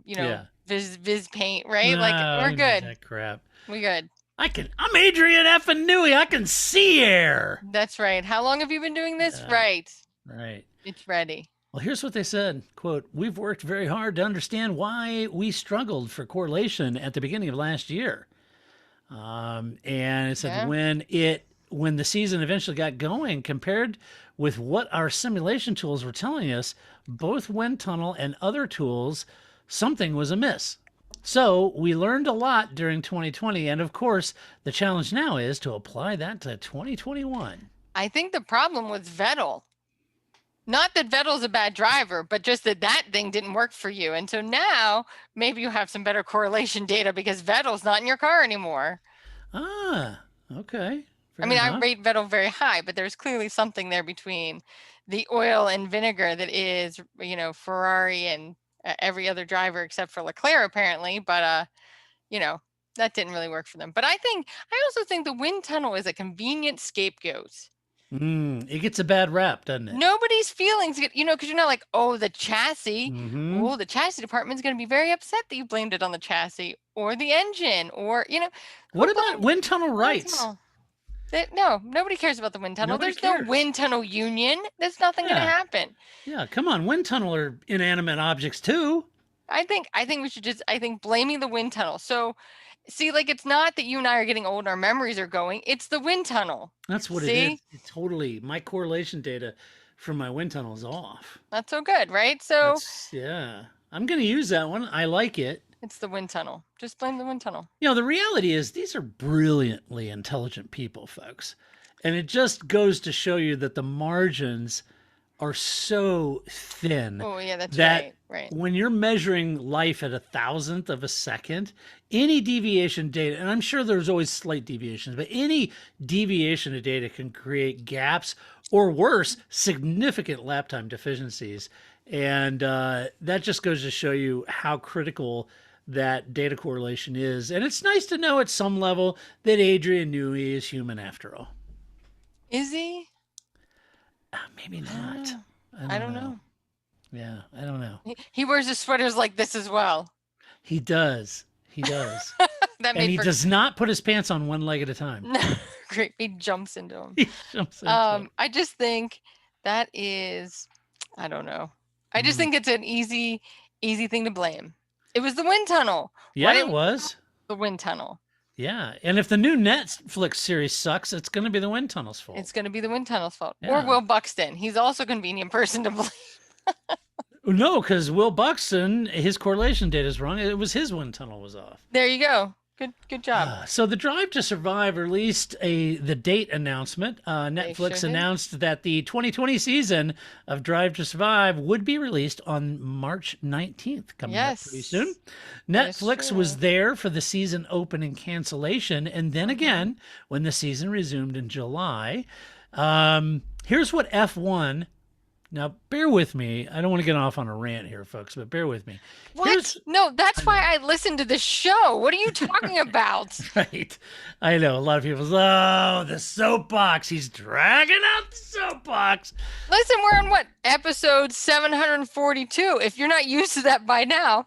Yeah. viz paint, right? No, Like we're who needs good. that crap. We good. I'm Adrian F. and Newey. I can see air. That's right. How long have you been doing this? Yeah. Right. Right. It's ready. Well, here's what they said. Quote, "We've worked very hard to understand why we struggled for correlation at the beginning of last year." And it said when the season eventually got going, compared with what our simulation tools were telling us, both wind tunnel and other tools, something was amiss. So we learned a lot during 2020. And of course, the challenge now is to apply that to 2021. I think the problem was Vettel. Not that Vettel's a bad driver, but just that thing didn't work for you. And so now maybe you have some better correlation data because Vettel's not in your car anymore. Ah, okay. I mean, I rate Vettel very high, but there's clearly something there between the oil and vinegar that is, Ferrari and every other driver except for Leclerc apparently. But, that didn't really work for them. But I also think the wind tunnel is a convenient scapegoat. It gets a bad rap, doesn't it? Nobody's feelings get, because you're not like, oh, the chassis. Mhm. Oh, the chassis department's going to be very upset that you blamed it on the chassis or the engine or, What about wind tunnel rights? No, nobody cares about the wind tunnel. Nobody There's cares. no wind tunnel union. There's nothing going to Yeah. happen. Yeah, come on. Wind tunnel are inanimate objects too. I think we should blaming the wind tunnel. So see, like, it's not that you and I are getting old and our memories are going. It's the wind tunnel. That's what it is. It totally. My correlation data from my wind tunnel is off. Not so good, right? So yeah, I'm going to use that one. I like it. It's the wind tunnel. Just blame the wind tunnel. The reality is these are brilliantly intelligent people, folks. And it just goes to show you that the margins are so thin. Oh, yeah, that's that right. When you're measuring life at 1,000th of a second, any deviation data, and I'm sure there's always slight deviations, but any deviation of data can create gaps or worse, significant lap time deficiencies. And that just goes to show you how critical that data correlation is. And it's nice to know at some level that Adrian Newey is human after all. Is he? Maybe not. I don't know. Yeah, I don't know. He wears his sweaters like this as well. He does. He does. And he does not put his pants on one leg at a time. No, great. He jumps into them. He jumps into it. I just think that is, I don't know. I just think it's an easy thing to blame. It was the wind tunnel. Yeah, it was. The wind tunnel. Yeah. And if the new Netflix series sucks, it's going to be the wind tunnel's fault. It's going to be the wind tunnel's fault. Yeah. Or Will Buxton. He's also a convenient person to blame. No, because Will Buxton, his correlation data is wrong. It was his wind tunnel was off. There you go. Good job. So the Drive to Survive released the date announcement. Netflix announced that the 2020 season of Drive to Survive would be released on March 19th, coming up pretty soon. Netflix was there for the season opening cancellation, and then again when the season resumed in July. Here's what F1. Now, bear with me. I don't want to get off on a rant here, folks, but bear with me. What? No, that's why I listened to the show. What are you talking about? Right. I know. A lot of people say, oh, the soapbox. He's dragging out the soapbox. Listen, we're on what? Episode 742. If you're not used to that by now.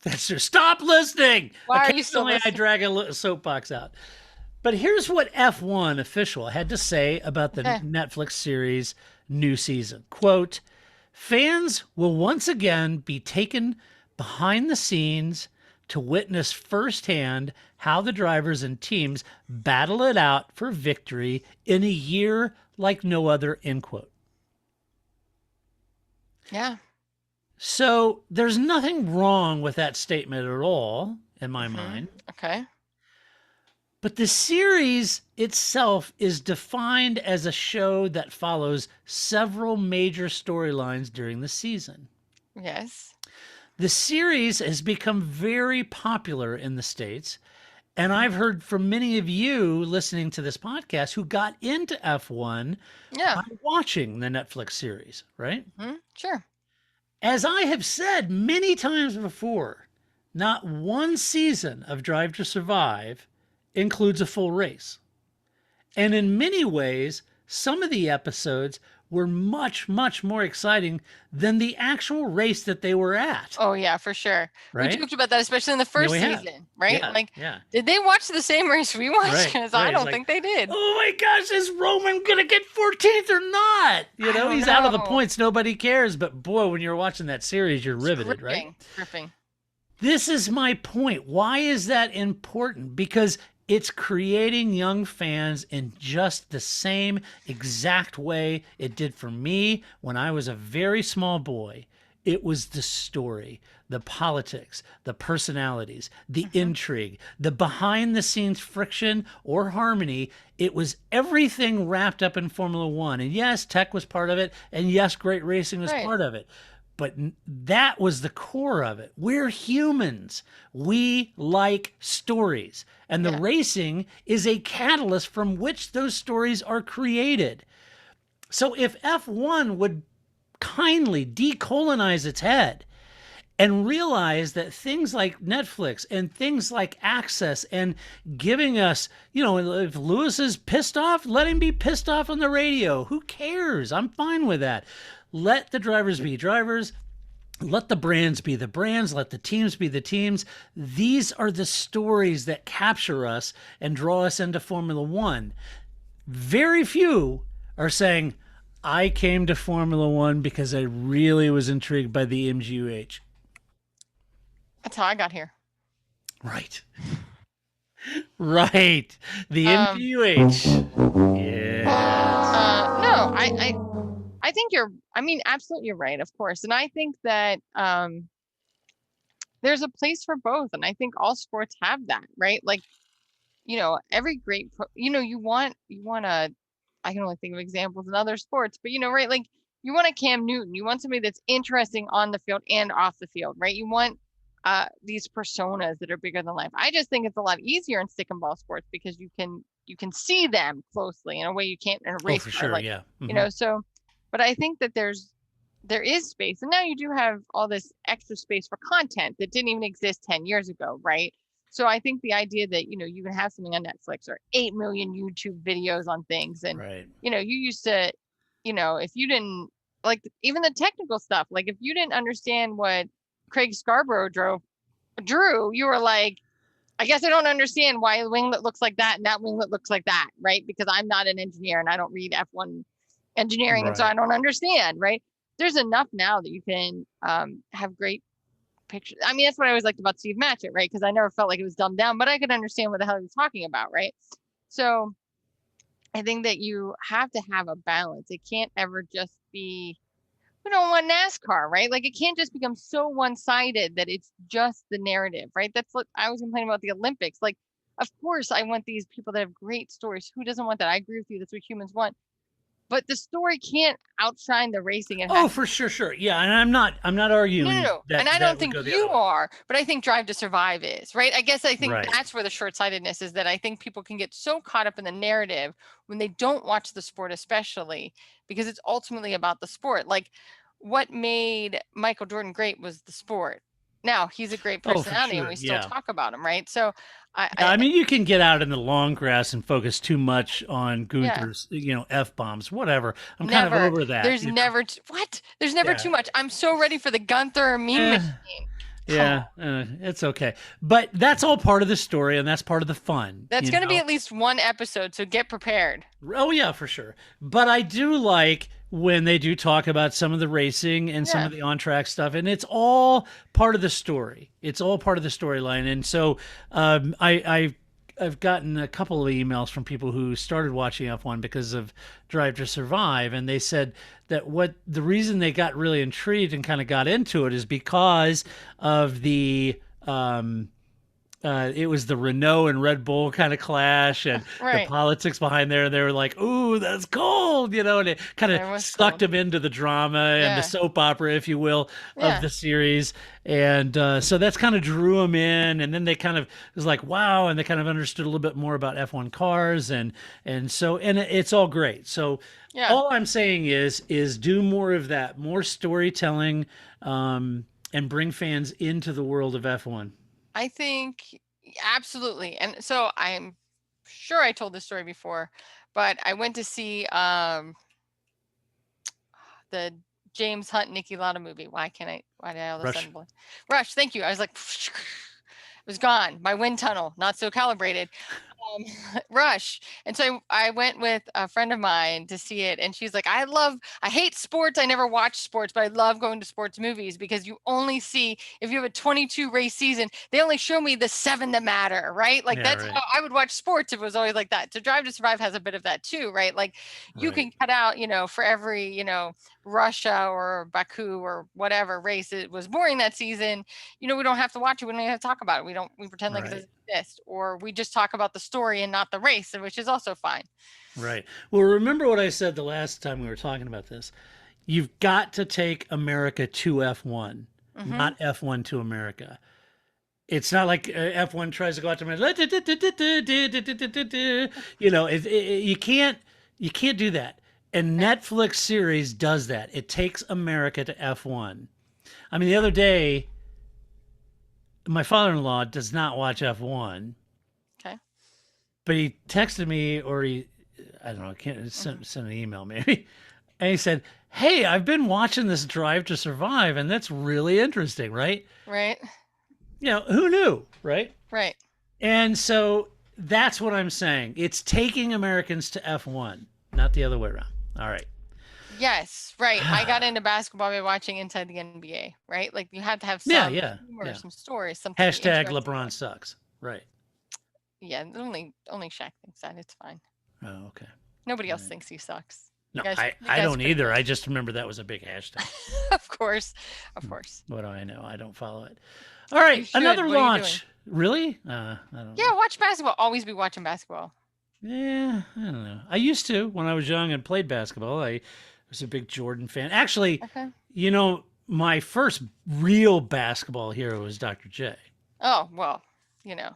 That's just, stop listening. Why are you still listening? I drag a soapbox out. But here's what F1 official had to say about the Netflix series new season. Quote, fans will once again be taken behind the scenes to witness firsthand how the drivers and teams battle it out for victory in a year like no other, end quote. Yeah. So there's nothing wrong with that statement at all, in my mind. Okay. But the series itself is defined as a show that follows several major storylines during the season. Yes. The series has become very popular in the States, and I've heard from many of you listening to this podcast who got into F1 by watching the Netflix series, right? Sure. As I have said many times before, not one season of Drive to Survive includes a full race. And in many ways, some of the episodes were much, much more exciting than the actual race that they were at. Oh yeah, for sure. Right? We talked about that, especially in the first season, right? Yeah, like, yeah. did they watch the same race we watched? Right, Because right. I It's don't like, think they did. Oh my gosh, is Roman gonna get 14th or not? You I know, don't he's out of the know. points. Nobody cares. But boy, when you're watching that series, you're riveted, right? Gripping. This is my point. Why is that important? Because it's creating young fans in just the same exact way it did for me when I was a very small boy. It was the story, the politics, the personalities, the intrigue, the behind the scenes friction or harmony. It was everything wrapped up in Formula One. And yes, tech was part of it. And yes, great racing was part of it. But that was the core of it. We're humans. We like stories. And the racing is a catalyst from which those stories are created. So if F1 would kindly decolonize its head and realize that things like Netflix and things like Access and giving us, you know, if Lewis is pissed off, let him be pissed off on the radio. Who cares? I'm fine with that. Let the drivers be drivers. Let the brands be the brands. Let the teams be the teams. These are the stories that capture us and draw us into Formula One. Very few are saying, I came to Formula One because I really was intrigued by the MGUH. That's how I got here. Right. Right. The MGUH. Yeah. No, I think absolutely you're right, of course. And I think that there's a place for both. And I think all sports have that, right? Like, you know, every great, you want I can only think of examples in other sports, but right? Like, you want a Cam Newton, you want somebody that's interesting on the field and off the field, right? You want these personas that are bigger than life. I just think it's a lot easier in stick and ball sports because you can see them closely in a way you can't in a race. For sure, like, yeah. So, but I think that there is space, and now you do have all this extra space for content that didn't even exist 10 years ago, right? So I think the idea that, you can have something on Netflix or 8 million YouTube videos on things. And, you used to, if you didn't like even the technical stuff, like if you didn't understand what Craig Scarborough drew, you were like, I guess I don't understand why a winglet looks like that and that winglet looks like that, right? Because I'm not an engineer and I don't read F1 engineering. And so I don't understand, right? There's enough now that you can have great pictures. I mean, that's what I always liked about Steve Matchett, right? Because I never felt like it was dumbed down, but I could understand what the hell he was talking about, right? So I think that you have to have a balance. It can't ever just be, we don't want NASCAR, right? Like, it can't just become so one-sided that it's just the narrative, right? That's what I was complaining about the Olympics. Like, of course, I want these people that have great stories. Who doesn't want that? I agree with you. That's what humans want. But the story can't outshine the racing. For sure. Yeah, and I'm not arguing. No. And I don't think you are, but I think Drive to Survive is, right? I think that's where the short-sightedness is, that I think people can get so caught up in the narrative when they don't watch the sport, especially because it's ultimately about the sport. Like, what made Michael Jordan great was the sport. Now, he's a great personality, and we still talk about him, right? So I mean, you can get out in the long grass and focus too much on Gunther's, F-bombs, whatever. I'm kind of over that. There's never There's never too much. I'm so ready for the Gunther meme machine. Yeah, it's okay. But that's all part of the story, and that's part of the fun. That's going to be at least one episode, so get prepared. Oh, yeah, for sure. But I do like when they do talk about some of the racing and some of the on-track stuff, and it's all part of the story. It's all part of the storyline. And so I've gotten a couple of emails from people who started watching F1 because of Drive to Survive, and they said that the reason they got really intrigued and kind of got into it is because of the it was the Renault and Red Bull kind of clash and the politics behind there. And they were like, ooh, that's cold, and it kind of sucked them into the drama and the soap opera, if you will, of the series. And so that's kind of drew them in. And then they kind of was like, wow. And they kind of understood a little bit more about F1 cars. And it's all great. So all I'm saying is do more of that, more storytelling, and bring fans into the world of F1. I think absolutely. And so I'm sure I told this story before, but I went to see the James Hunt Niki Lauda movie. Why did I all of a Rush. sudden blank? Rush, thank you. I was like it was gone. My wind tunnel, not so calibrated. Rush. And so I went with a friend of mine to see it, and she's like, I hate sports. I never watch sports, but I love going to sports movies because you only see, if you have a 22 race season, they only show me the 7 that matter, right? Like that's how I would watch sports if it was always like that. So Drive to Survive has a bit of that too, right? Like you can cut out, for every, Russia or Baku or whatever race it was boring that season, we don't have to watch it. We don't even have to talk about it. We pretend like it doesn't exist, or we just talk about the story and not the race, which is also fine. Right. Well, remember what I said the last time we were talking about this. You've got to take America to F1, not F1 to America. It's not like F1 tries to go out to America. You can't do that. And Netflix series does that. It takes America to F1. I mean, the other day, my father-in-law does not watch F1. Okay. But he texted me, or I don't know, can't send an email maybe. And he said, hey, I've been watching this Drive to Survive, and that's really interesting, right? Right. Who knew, right? Right. And so that's what I'm saying. It's taking Americans to F1, not the other way around. All right. Yes, right. I got into basketball by watching Inside the NBA, right? Like you had to have some humor, some stories, something. Hashtag LeBron sucks. Right. Yeah, only Shaq thinks that. It's fine. Oh, okay. Nobody else thinks he sucks. No, I don't either. I just remember that was a big hashtag. Of course. What do I know? I don't follow it. All right, another launch. Really? I don't know. Yeah, watch basketball. Always be watching basketball. Yeah, I don't know. I used to when I was young and played basketball. I was a big Jordan fan. Actually, my first real basketball hero was Dr. J. Oh, well, Yeah.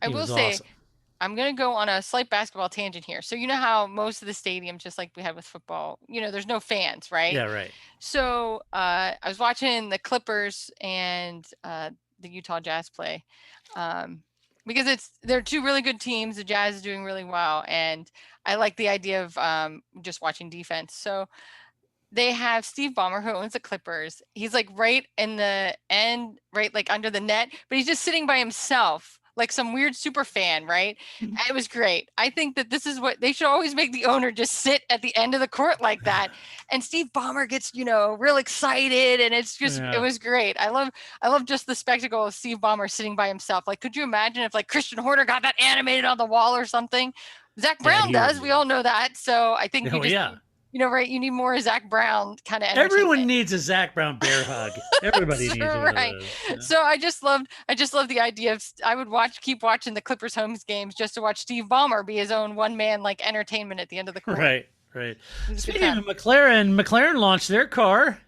I will say, awesome. I'm going to go on a slight basketball tangent here. So you know how most of the stadiums, just like we had with football, there's no fans, right? Yeah, right. So I was watching the Clippers and the Utah Jazz play because they're two really good teams. The Jazz is doing really well, and I like the idea of just watching defense. So they have Steve Ballmer, who owns the Clippers. He's like right in the end, right, like under the net, but he's just sitting by himself, like some weird super fan, right? And it was great. I think that this is what they should always make the owner just sit at the end of the court like that. And Steve Ballmer gets, real excited, and it's just it was great. I love just the spectacle of Steve Ballmer sitting by himself. Like, could you imagine if like Christian Horner got that animated on the wall or something? Zach Brown does. We all know that. So I think right? You need more Zach Brown kind of. Everyone needs a Zach Brown bear hug. Everybody needs one of those. So I just loved the idea of I would keep watching the Clippers home games just to watch Steve Ballmer be his own one man like entertainment at the end of the court. Right. Speaking of McLaren launched their car,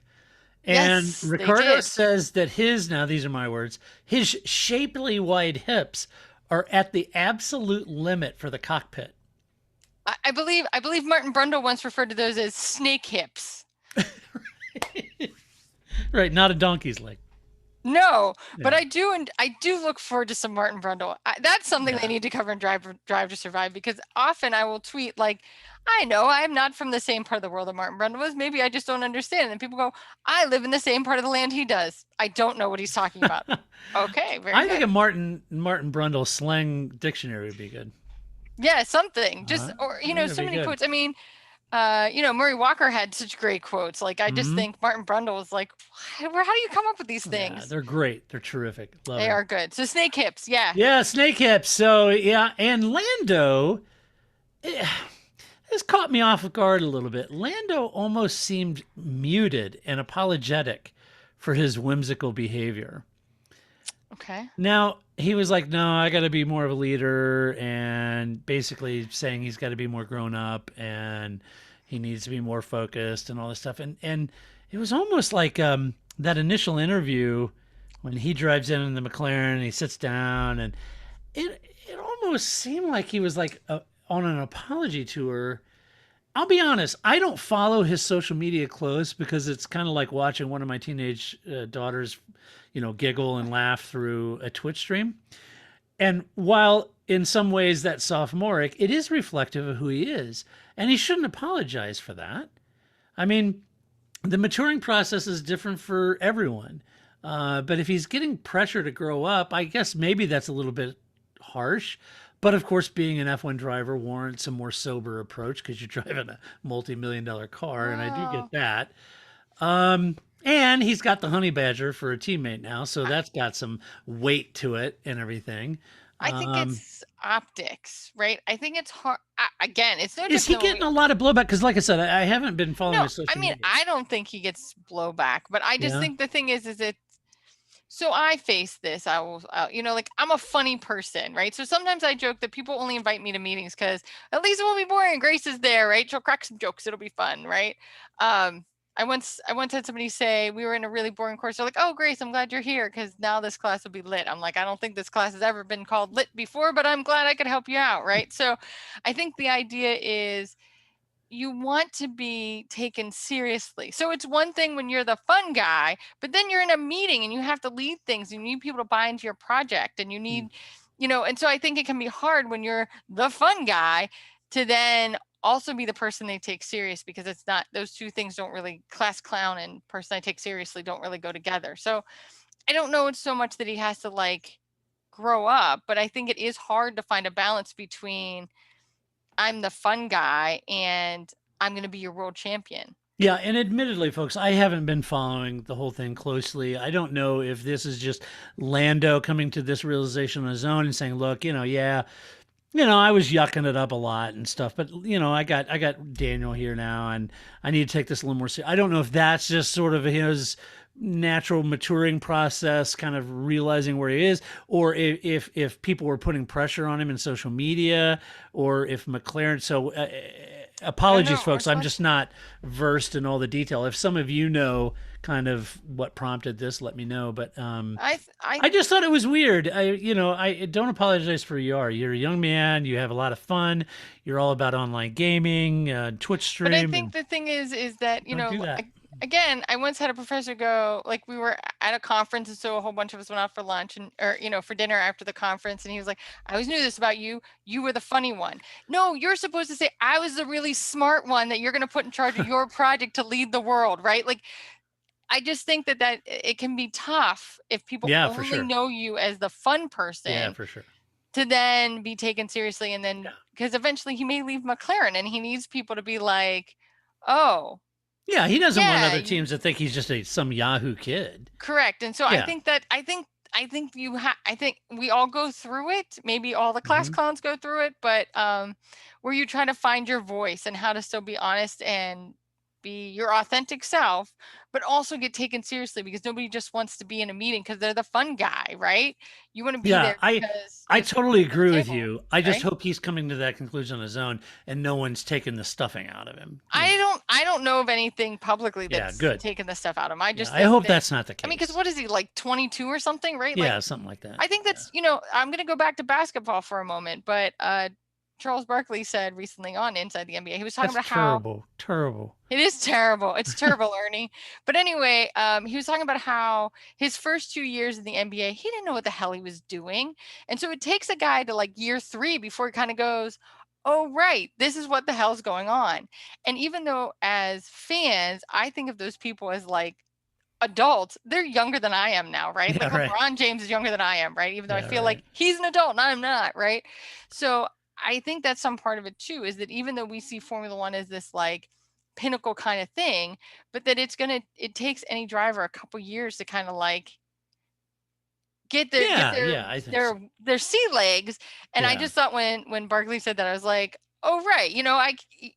and Ricardo says that these are my words, his shapely wide hips are at the absolute limit for the cockpit. I believe Martin Brundle once referred to those as snake hips. Right, not a donkey's leg. No, but I do look forward to some Martin Brundle. That's something they need to cover in Drive to Survive, because often I will tweet like, I know I'm not from the same part of the world that Martin Brundle is. Maybe I just don't understand. And people go, I live in the same part of the land he does. I don't know what he's talking about. Okay, very good. I think a Martin Brundle slang dictionary would be good. Yeah, something. Just or so many quotes. I mean, Murray Walker had such great quotes. Like I just think Martin Brundle was like, how do you come up with these things? Yeah, they're great. They're terrific. They are good. So snake hips, yeah. Yeah, snake hips. So and Lando, this caught me off guard a little bit. Lando almost seemed muted and apologetic for his whimsical behavior. Okay. Now, he was like, no, I got to be more of a leader, and basically saying he's got to be more grown up and he needs to be more focused and all this stuff. And it was almost like that initial interview when he drives in the McLaren and he sits down, and it almost seemed like he was like on an apology tour. I'll be honest, I don't follow his social media close because it's kind of like watching one of my teenage daughters, giggle and laugh through a Twitch stream. And while in some ways that's sophomoric, it is reflective of who he is. And he shouldn't apologize for that. I mean, the maturing process is different for everyone. But if he's getting pressure to grow up, I guess maybe that's a little bit harsh. But of course, being an F1 driver warrants a more sober approach because you're driving a multi-million-dollar car, and I do Well, get that. And he's got the honey badger for a teammate now, so that's got some weight to it and everything. I think it's optics, right? I think it's hard. Again, it's no Is he different than getting a lot of blowback? Because, like I said, I haven't been following no, his social I mean, media. I don't think he gets blowback, but I just Yeah. think the thing is it. So I face this. I will, like I'm a funny person, right? So sometimes I joke that people only invite me to meetings because at least it won't be boring. Grace is there, right? She'll crack some jokes. It'll be fun, right? I once had somebody say we were in a really boring course. They're like, "Oh, Grace, I'm glad you're here because now this class will be lit." I'm like, I don't think this class has ever been called lit before, but I'm glad I could help you out, right? So I think the idea is you want to be taken seriously. So it's one thing when you're the fun guy, but then you're in a meeting and you have to lead things and you need people to buy into your project and you need, and so I think it can be hard when you're the fun guy to then also be the person they take serious because it's not, those two things don't really, class clown and person I take seriously don't really go together. So I don't know it's so much that he has to like grow up, but I think it is hard to find a balance between I'm the fun guy and I'm going to be your world champion. Yeah, and admittedly, folks, I haven't been following the whole thing closely. I don't know if this is just Lando coming to this realization on his own and saying, "Look, yeah, I was yucking it up a lot and stuff, but I got Daniel here now, and I need to take this a little more serious." I don't know if that's just sort of his natural maturing process, kind of realizing where he is, or if people were putting pressure on him in social media, or if McLaren. So apologies, folks, I'm just not versed in all the detail. If some of you know kind of what prompted this, let me know. But I just thought it was weird. I don't apologize for who you are. You're a young man. You have a lot of fun. You're all about online gaming, Twitch stream. But I think the thing is that again, I once had a professor go, like we were at a conference and so a whole bunch of us went out for lunch and or for dinner after the conference, and he was like, "I always knew this about you. You were the funny one." No, you're supposed to say I was the really smart one that you're going to put in charge of your project to lead the world, right? Like I just think that it can be tough if people only know you as the fun person. Yeah, for sure. To then be taken seriously, and then because eventually he may leave McLaren and he needs people to be like, "Oh, yeah, he doesn't want other teams to think he's just some Yahoo kid." Correct. And so I think we all go through it. Maybe all the class clowns go through it, but where you try to find your voice and how to still be honest and be your authentic self, but also get taken seriously because nobody just wants to be in a meeting because they're the fun guy, right? You want to be there. I totally agree with you. I just hope he's coming to that conclusion on his own and no one's taking the stuffing out of him. I don't know of anything publicly that's taken the stuff out of him. I hope that's not the case. I mean, because what is he, like 22 or something, right? Yeah, like, something like that. I think that's, I'm going to go back to basketball for a moment, but Charles Barkley said recently on Inside the NBA, he was talking about how terrible. It is terrible. It's terrible, Ernie. But anyway, he was talking about how his first 2 years in the NBA, he didn't know what the hell he was doing. And so it takes a guy to like year 3 before he kind of goes, "Oh, right, this is what the hell's going on." And even though as fans, I think of those people as like adults, they're younger than I am now, right? Yeah, like LeBron James is younger than I am, right? Even though I feel like he's an adult and I'm not, right? So I think that's some part of it too, is that even though we see Formula One as this like pinnacle kind of thing, but that it takes any driver a couple years to kind of like get their sea legs. And I just thought when Barkley said that, I was like, oh, right.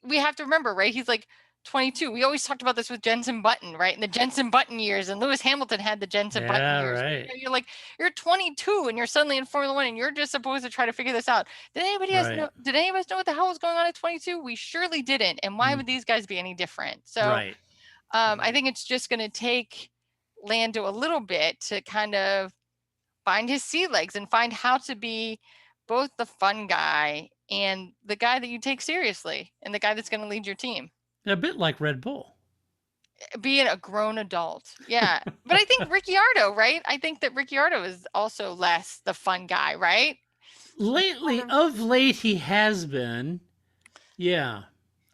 We have to remember, right? He's like 22. We always talked about this with Jenson Button, right? And the Jenson Button years, and Lewis Hamilton had the Jenson Button years. Right. You're like, you're 22 and you're suddenly in Formula One and you're just supposed to try to figure this out. Did anybody else know? Did any of us know what the hell was going on at 22? We surely didn't. And why would these guys be any different? So I think it's just going to take Lando a little bit to kind of find his sea legs and find how to be both the fun guy and the guy that you take seriously and the guy that's going to lead your team. A bit like Red Bull. Being a grown adult. Yeah. But I think Ricciardo, right? I think that Ricciardo is also less the fun guy, right? Of late, he has been. Yeah.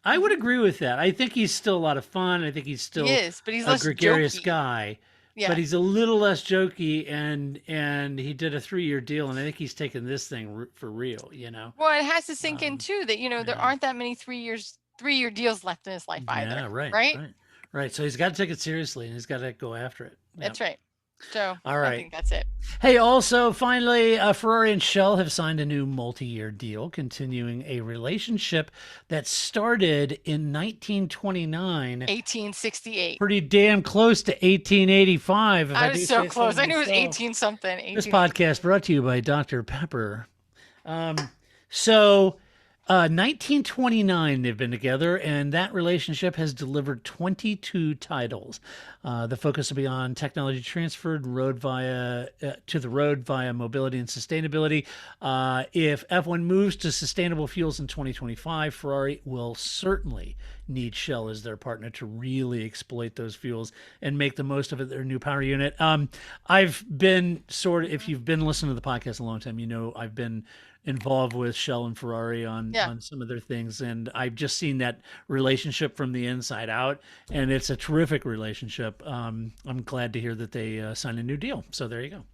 I would agree with that. I think he's still a lot of fun. I think he's still He is, but he's a less gregarious jokey. guy. Yeah. But he's a little less jokey, and he did a 3-year deal, and I think he's taking this thing for real, you know? Well, it has to sink in too that, there yeah. aren't that many 3-year deals left in his life either. Yeah, right. Right? Right. So he's got to take it seriously, and he's got to go after it. That's right. So all right. I think that's it. Hey, also, finally, Ferrari and Shell have signed a new multi-year deal, continuing a relationship that started in 1929. 1868. Pretty damn close to 1885. I was so close. I knew it was 18 something. This podcast brought to you by Dr. Pepper. So 1929 they've been together, and that relationship has delivered 22 titles. The focus will be on technology transferred to the road via mobility and sustainability. If F1 moves to sustainable fuels in 2025, Ferrari will certainly need Shell as their partner to really exploit those fuels and make the most of it, their new power unit. I've been if you've been listening to the podcast a long time, I've been involved with Shell and Ferrari on some of their things, and I've just seen that relationship from the inside out, and it's a terrific relationship. I'm glad to hear that they signed a new deal. So there you go.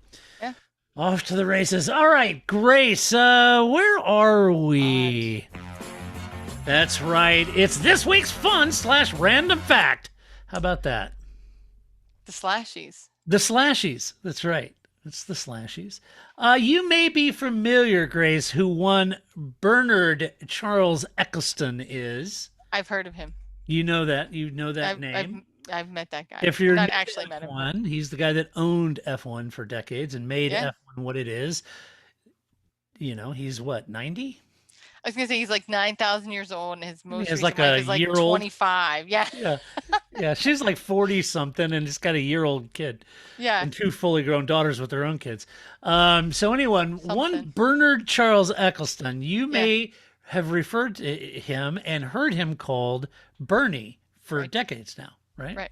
Yeah. Off to the races. All right, Grace, where are we? That's right. It's this week's fun/random fact. How about that? The slashies. The slashies. That's right. It's the slashies. You may be familiar, Grace, who one Bernard Charles Ecclestone is. I've heard of him. You know that name. I've met that guy. If you're not actually met him. He's the guy that owned F1 for decades and made F1 what it is. He's what, 90? I was gonna say he's like 9,000 years old, and his most recent like wife a is like year old. 25. Yeah. Yeah. She's like 40 something, and he's got a year-old kid. Yeah. And 2 fully grown daughters with their own kids. So anyway, one Bernard Charles Ecclestone, you may have referred to him and heard him called Bernie for decades now, right? Right.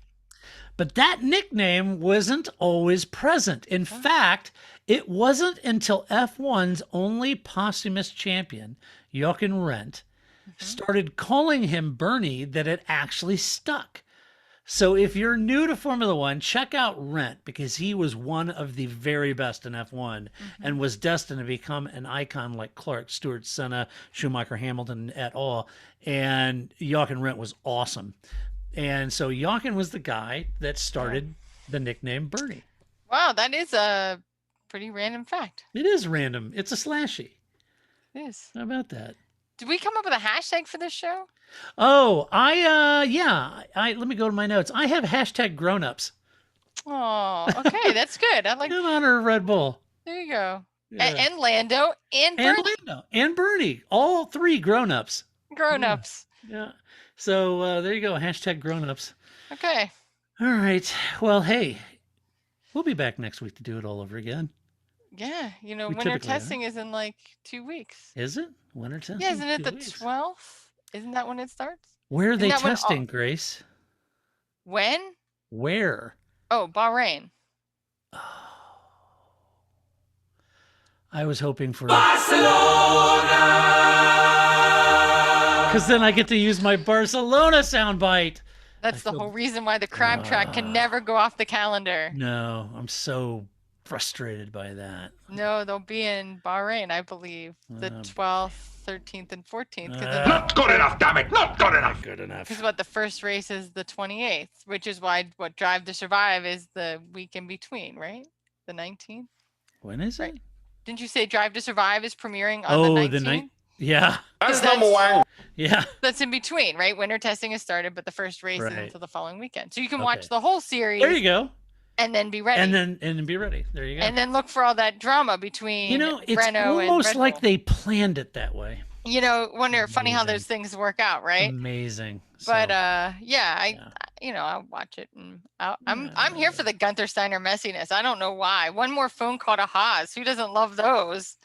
But that nickname wasn't always present. In fact, it wasn't until F1's only posthumous champion, Jochen Rindt, started calling him Bernie that it actually stuck. So if you're new to Formula One, check out Rindt, because he was one of the very best in F1 and was destined to become an icon like Clark, Stewart, Senna, Schumacher, Hamilton, et al. And Jochen Rindt was awesome. And so Jochen was the guy that started the nickname Bernie. Wow, that is a pretty random fact. It is random. It's a slashy. It is. How about that? Did we come up with a hashtag for this show? Oh, let me go to my notes. I have hashtag grownups. Oh, okay, that's good. I like in honor of Red Bull. There you go. Yeah. And Lando and Bernie. And Bernie. All 3 grownups. Grownups. Yeah. So there you go. Hashtag grownups. Okay. All right. Well, hey, we'll be back next week to do it all over again. Yeah. Winter testing is in like 2 weeks. Is it? Winter testing? Yeah, isn't it the 12th? Isn't that when it starts? Where are they testing, Grace? When? Where? Oh, Bahrain. Oh. I was hoping for Barcelona! Because then I get to use my Barcelona soundbite. That's the whole reason why the crab track can never go off the calendar. No, I'm so frustrated by that. No, they'll be in Bahrain, I believe, the 12th, 13th, and 14th. Not good enough, damn it! Not good enough. Not good enough. Because the first race is the 28th, which is why what Drive to Survive is the week in between, right? The 19th. When is it? Didn't you say Drive to Survive is premiering on the 19th? Yeah. That's number 1. Yeah. That's in between, right? Winter testing has started, but the first race isn't until the following weekend. So you can watch the whole series. There you go. And then be ready. And then be ready. There you go. And then look for all that drama between it's Renault almost and like they planned it that way. Funny how those things work out, right? Amazing. But I'll watch it, and I'm here for the Gunther Steiner messiness. I don't know why. One more phone call to Haas. Who doesn't love those?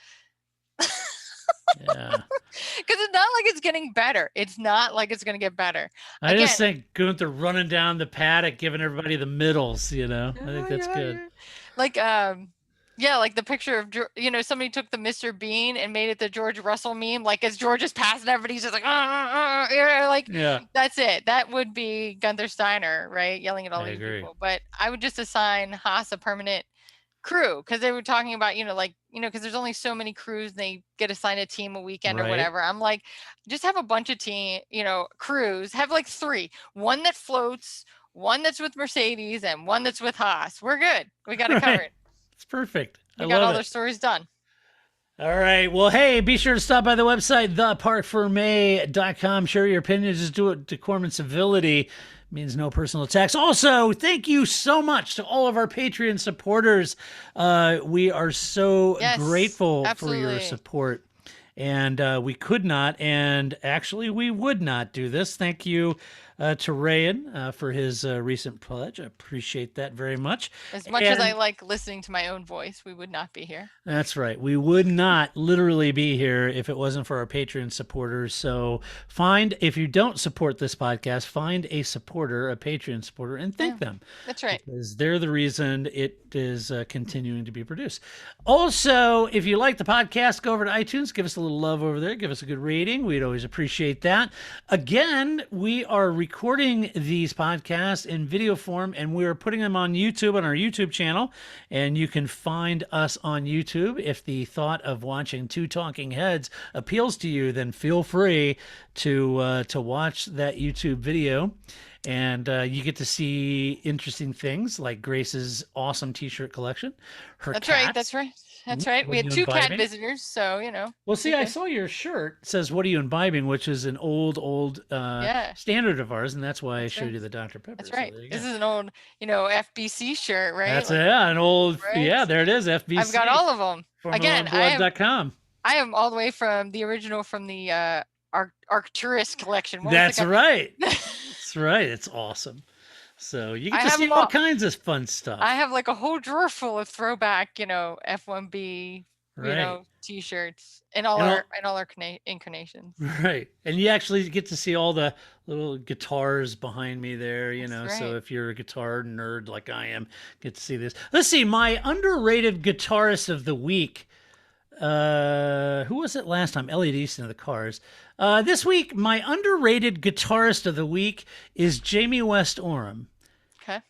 Yeah. Because it's not like it's getting better. It's not like it's going to get better. I just think Gunther running down the paddock, giving everybody the middles, I think that's good. Like, like the picture of, somebody took the Mr. Bean and made it the George Russell meme. Like, as George is passing everybody, he's just like, that's it. That would be Gunther Steiner, right? Yelling at all these people. But I would just assign Haas a permanent crew, because they were talking about, because there's only so many crews, and they get assigned a team a weekend or whatever. I'm like, just have a bunch of crews, have like 3, one that floats, one that's with Mercedes, and one that's with Haas. We're good. We got it covered. It's perfect. We got all their stories done. All right. Well, hey, be sure to stop by the website, theparcfermé.com. Share your opinions. Just do it with decorum and civility. Means no personal attacks. Also, thank you so much to all of our Patreon supporters. We are so grateful for your support. And we could not, and actually we would not do this. Thank you to Rayan for his recent pledge. I appreciate that very much. As much as I like listening to my own voice, we would not be here. That's right. We would not literally be here if it wasn't for our Patreon supporters. So if you don't support this podcast, find a supporter, a Patreon supporter, and thank them. That's right. Because they're the reason it is continuing to be produced. Also, if you like the podcast, go over to iTunes, give us a little love over there, give us a good rating. We'd always appreciate that. Again, we are recording these podcasts in video form, and we are putting them on YouTube, on our YouTube channel, and you can find us on YouTube. If the thought of watching 2 talking heads appeals to you, then feel free to watch that YouTube video. And you get to see interesting things like Grace's awesome T-shirt collection. That's right. We had 2 cat visitors, so, Well, see, I saw your shirt. It says, "What are you imbibing?" which is an old standard of ours, and that's why I showed you the Dr. Pepper. That's right. So this is an old, FBC shirt, right? That's an old, there it is, FBC. I've got all of them. Again, I am all the way from the original, from the Arcturus collection. That's right. That's right. It's awesome. So you get to see all kinds of fun stuff. I have like a whole drawer full of throwback, F1B, T-shirts and all our incarnations. Right. And you actually get to see all the little guitars behind me there, So if you're a guitar nerd like I am, get to see this. Let's see, my underrated guitarist of the week. Who was it last time? Elliot Easton of the Cars. This week, my underrated guitarist of the week is Jamie West Oram. Okay.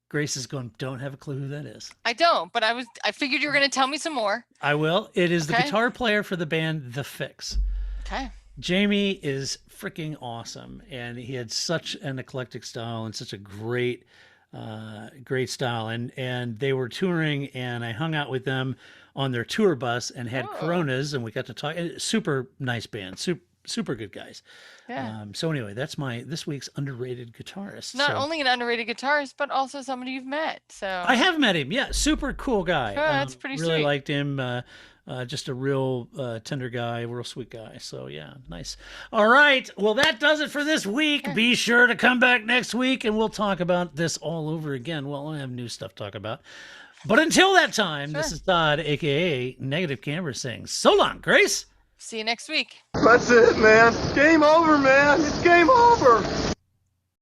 Grace is going, don't have a clue who that is. I don't, but I figured you were going to tell me some more. I will. It is the guitar player for the band The Fix. Okay. Jamie is freaking awesome, and he had such an eclectic style and such a great style. And they were touring, and I hung out with them on their tour bus and had Coronas, and we got to talk. Super nice band, super good guys. Yeah. So anyway, that's this week's underrated guitarist. Not only an underrated guitarist, but also somebody you've met. So I have met him. Yeah, super cool guy. That's pretty really sweet. Liked him. Just a real tender guy, real sweet guy. So yeah, nice. All right. Well, that does it for this week. Be sure to come back next week, and we'll talk about this all over again. Well, I have new stuff to talk about. But until that time, this is Todd, a.k.a. Negative Camera, saying so long, Grace. See you next week. That's it, man. Game over, man. It's game over.